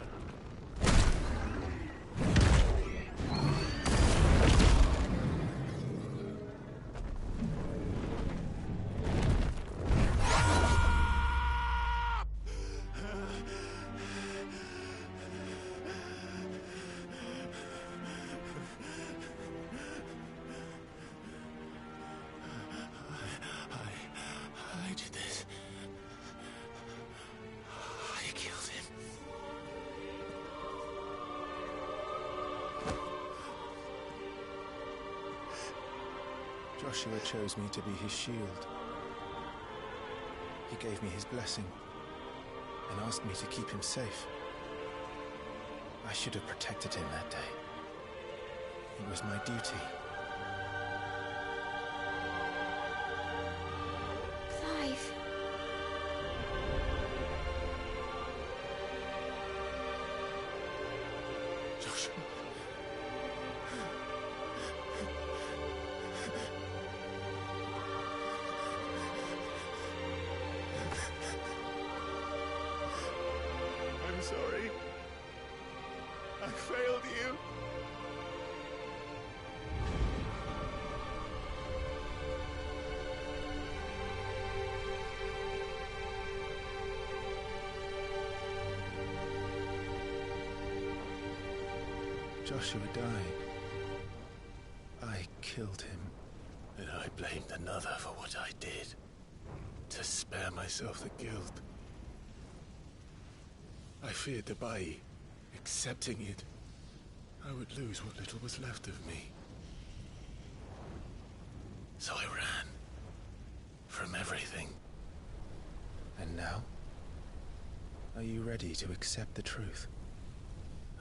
I did this. I killed him. Joshua chose me to be his shield. He gave me his blessing and asked me to keep him safe. I should have protected him that day. It was my duty. Clive. Joshua. I'm sorry. I failed you. Joshua died. I killed him. And I blamed another for what I did. To spare myself the guilt. I feared that by accepting it, I would lose what little was left of me. So I ran. From everything. And now? Are you ready to accept the truth?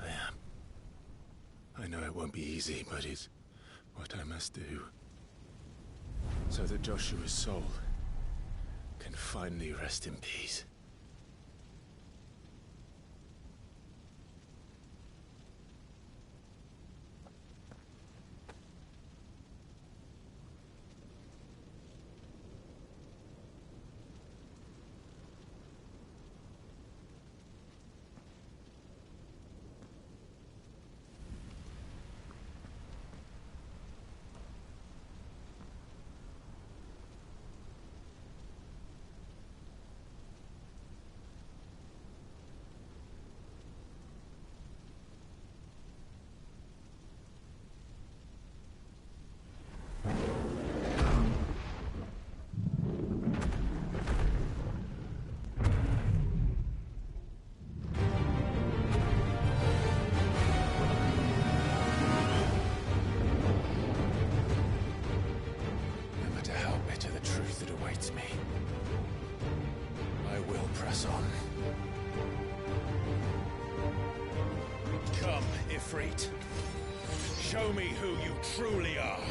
I am. I know it won't be easy, but it's what I must do. So that Joshua's soul can finally rest in peace. Me. I will press on. Come, Ifrit. Show me who you truly are.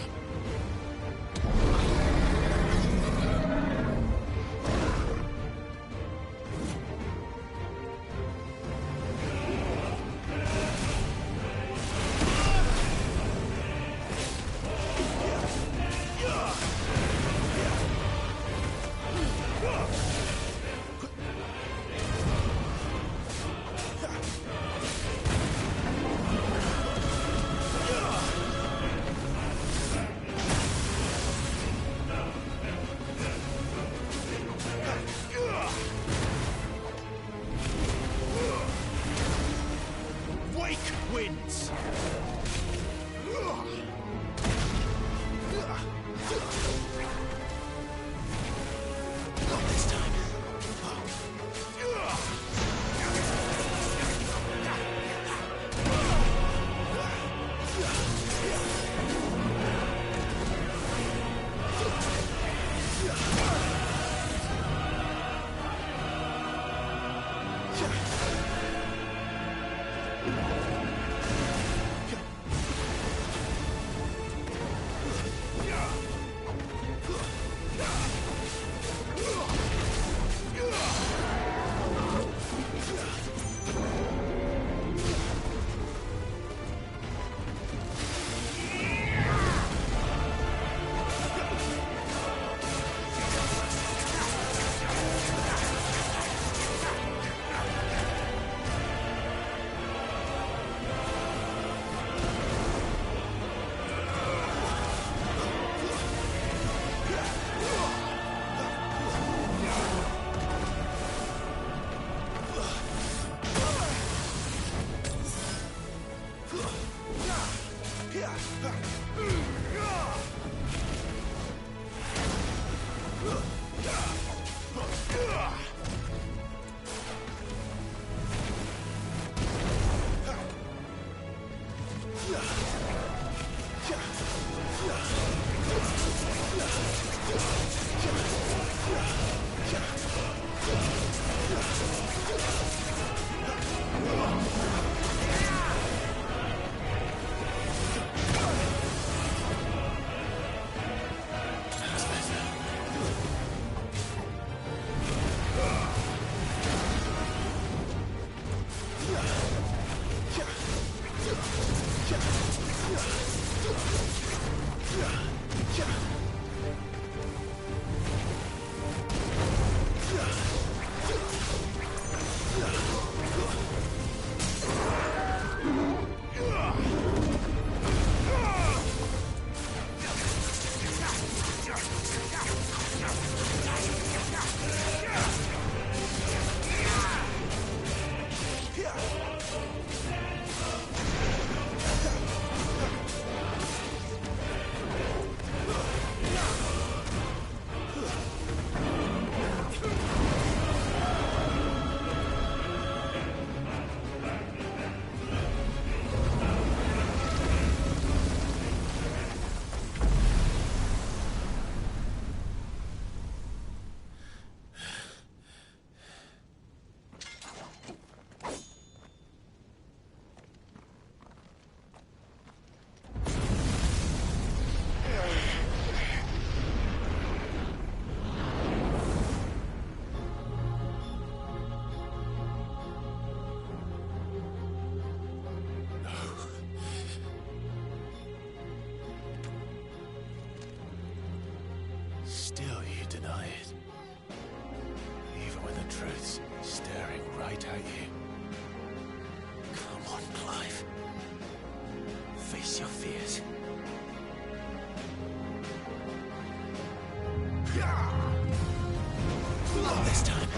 wins. Not this time. Still you deny it. Even when the truth's staring right at you. Come on, Clive. Face your fears. Not this time.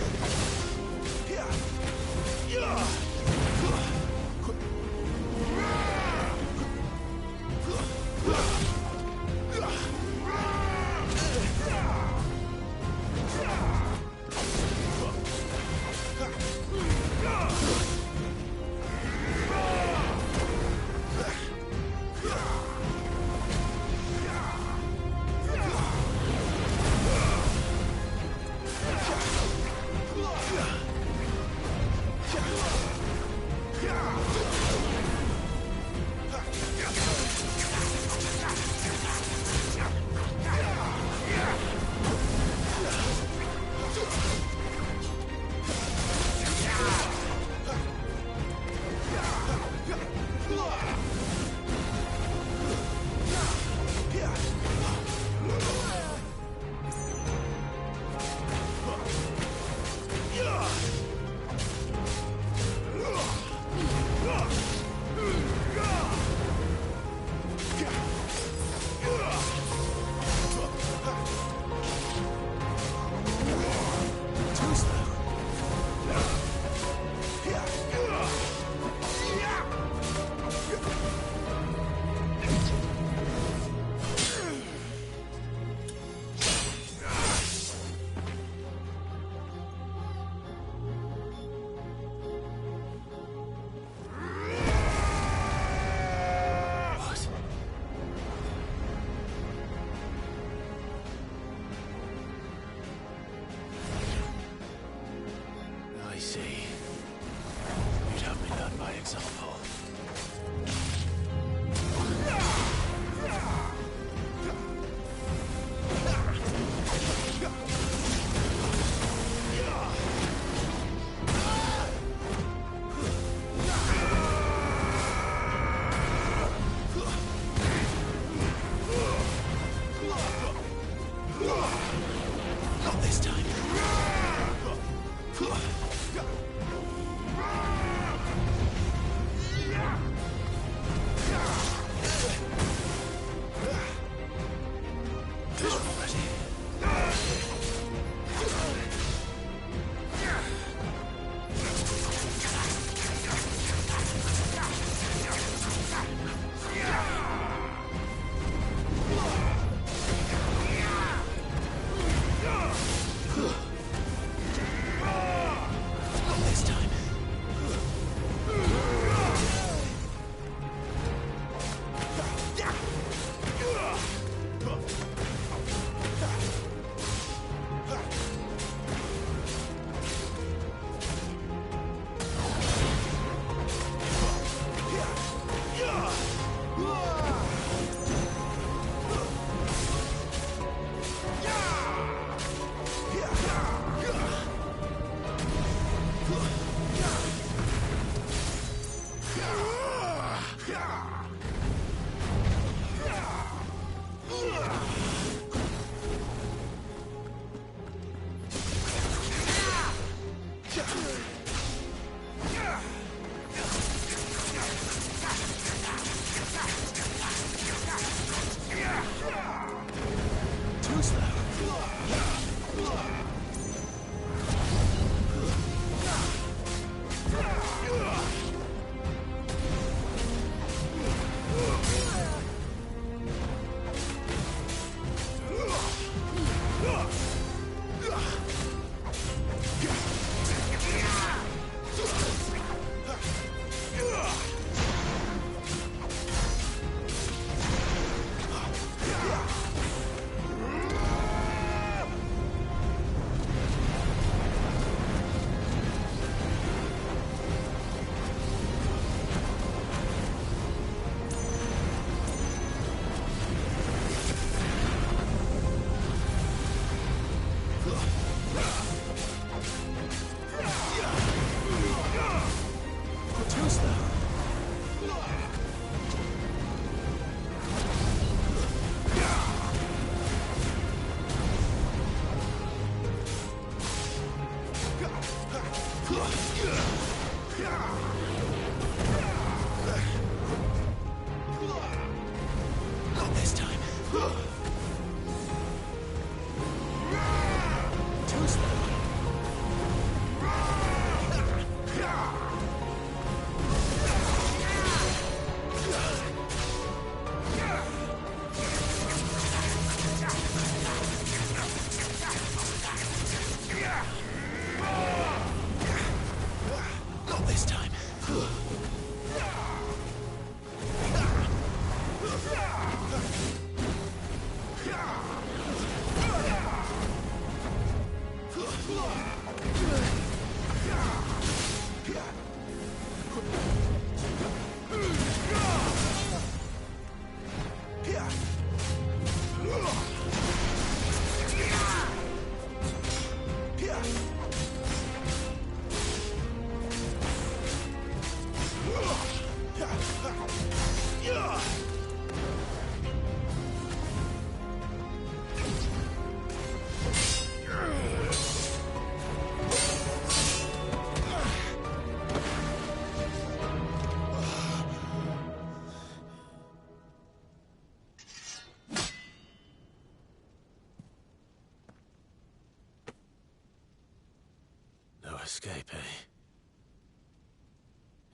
Escape, eh?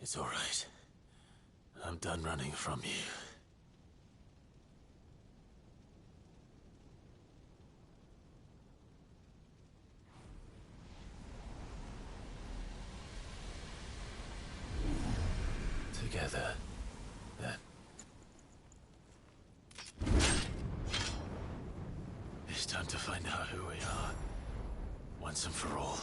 It's all right. I'm done running from you. Together, then. It's time to find out who we are, once and for all.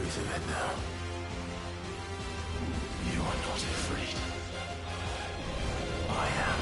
truth of it now. You are not afraid. I am.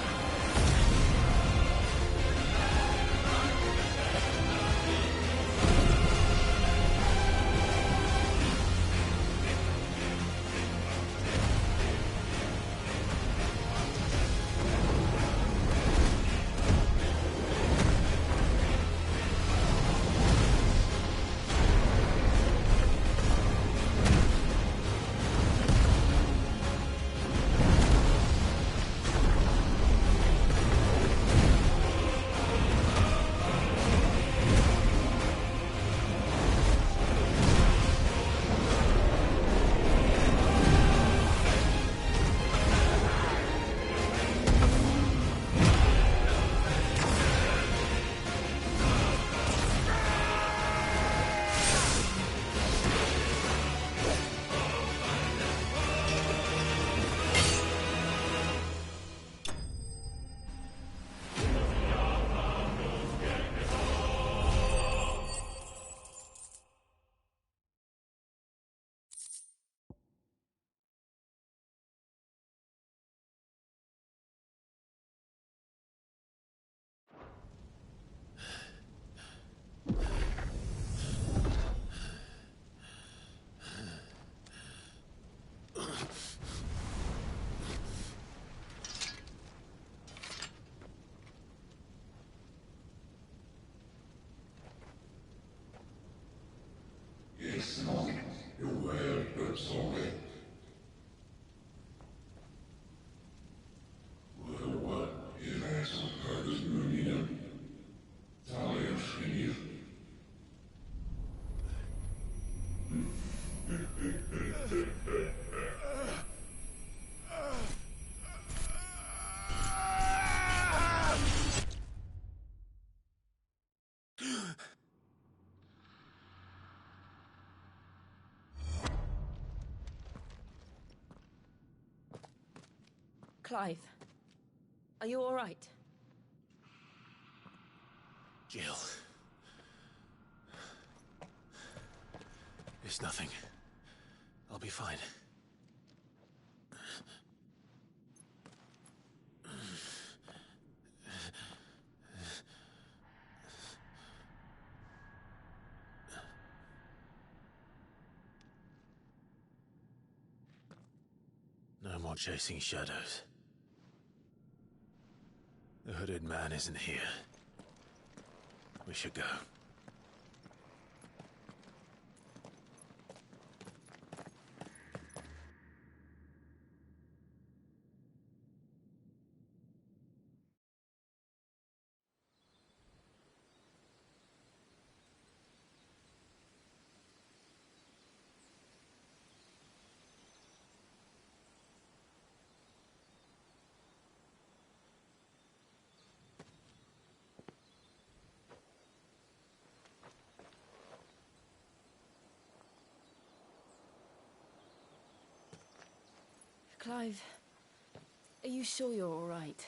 Clive, are you all right? Jill. It's nothing. I'll be fine. No more chasing shadows. The hooded man isn't here. We should go. Clive, are you sure you're all right?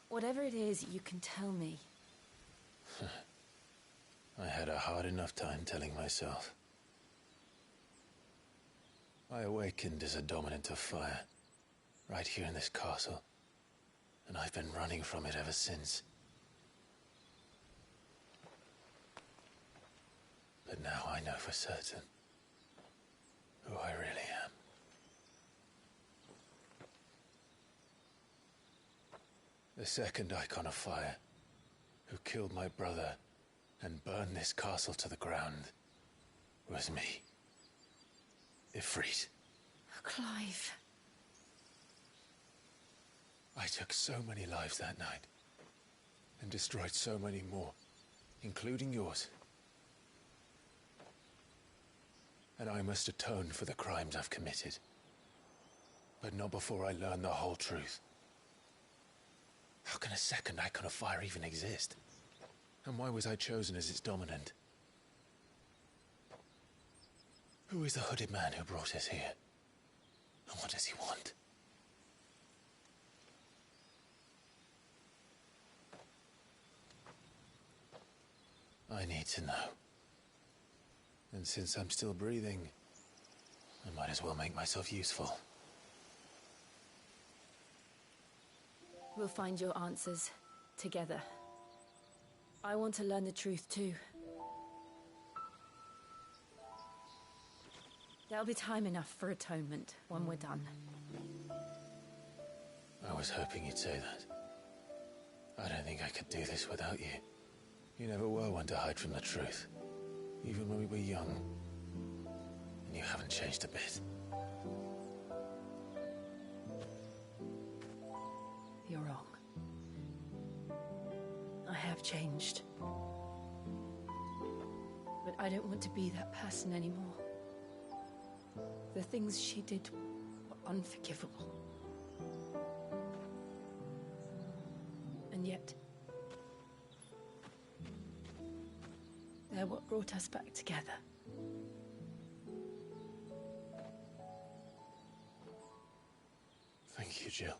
Whatever it is, you can tell me. I had a hard enough time telling myself. I awakened as a dominant of fire, right here in this castle, and I've been running from it ever since. But now I know for certain who I really am. The second Icon of Fire, who killed my brother and burned this castle to the ground, was me. Ifrit. Clive. I took so many lives that night, and destroyed so many more, including yours. And I must atone for the crimes I've committed. But not before I learn the whole truth. How can a second Icon of Fire even exist? And why was I chosen as its dominant? Who is the hooded man who brought us here? And what does he want? I need to know. And since I'm still breathing, I might as well make myself useful. We'll find your answers together. I want to learn the truth too. There'll be time enough for atonement when we're done. I was hoping you'd say that. I don't think I could do this without you. You never were one to hide from the truth, even when we were young. And you haven't changed a bit. You're wrong. I have changed. But I don't want to be that person anymore. The things she did were unforgivable. And yet, they're what brought us back together. Thank you, Jill.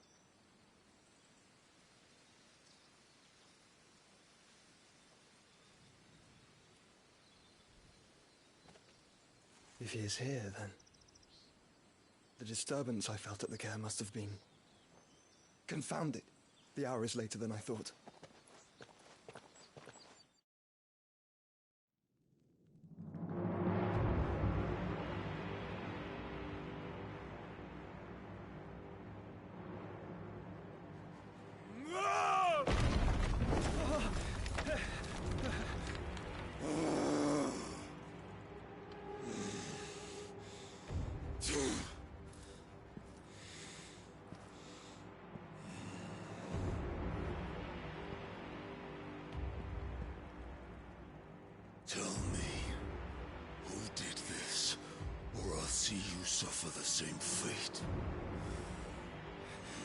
If he is here, then the disturbance I felt at the care must have been confounded. The hour is later than I thought. Tell me, who did this, or I'll see you suffer the same fate.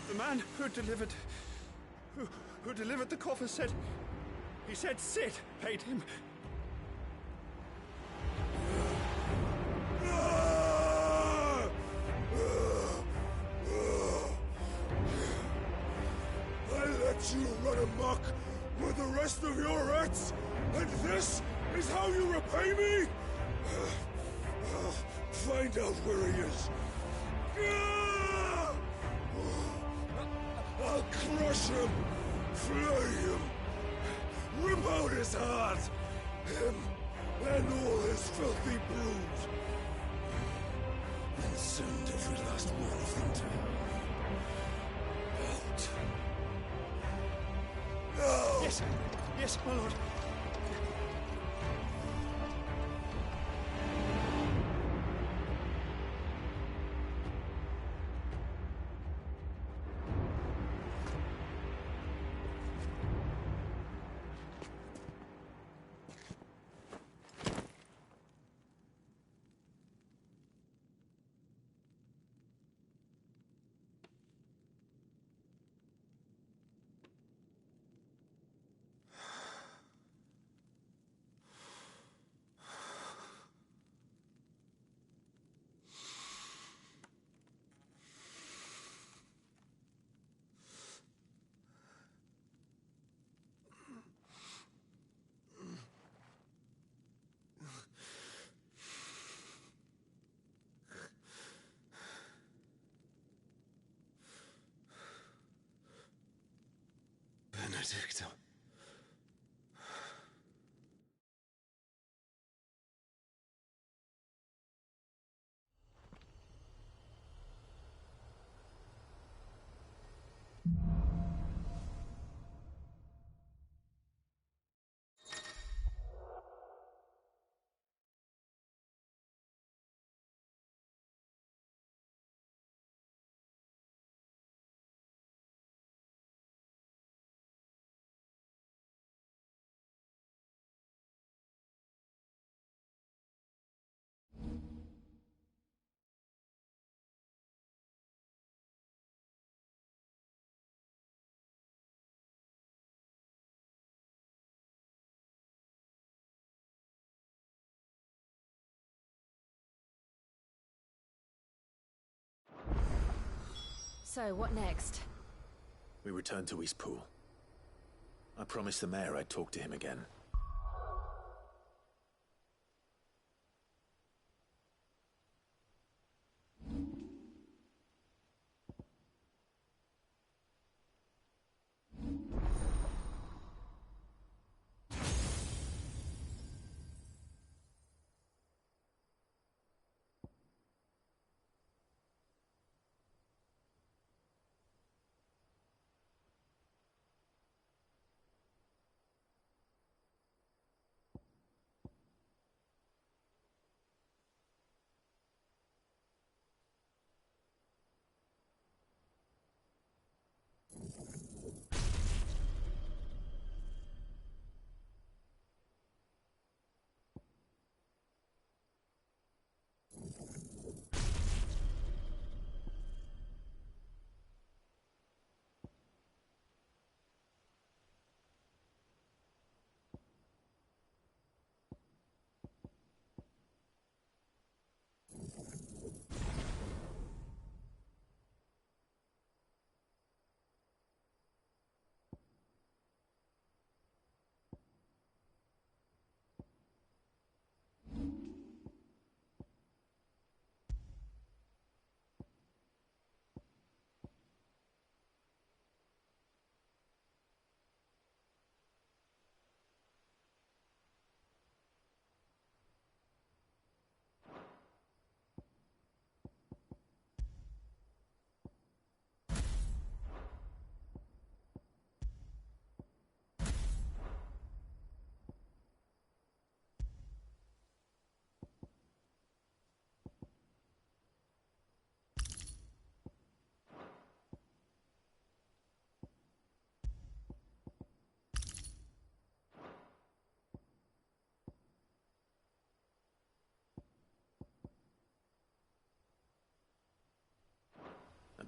The man who delivered the coffer said... He said Sid paid him. I let you run amok with the rest of your rats, and this is how you repay me? Find out where he is. I'll crush him, flay him, rip out his heart, him and all his filthy brood, and send every last one of them to hell. Out. No! Yes, yes, my lord. Benedicta. So, what next? We return to Eastpool. I promised the mayor I'd talk to him again.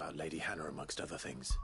about Lady Hannah amongst other things.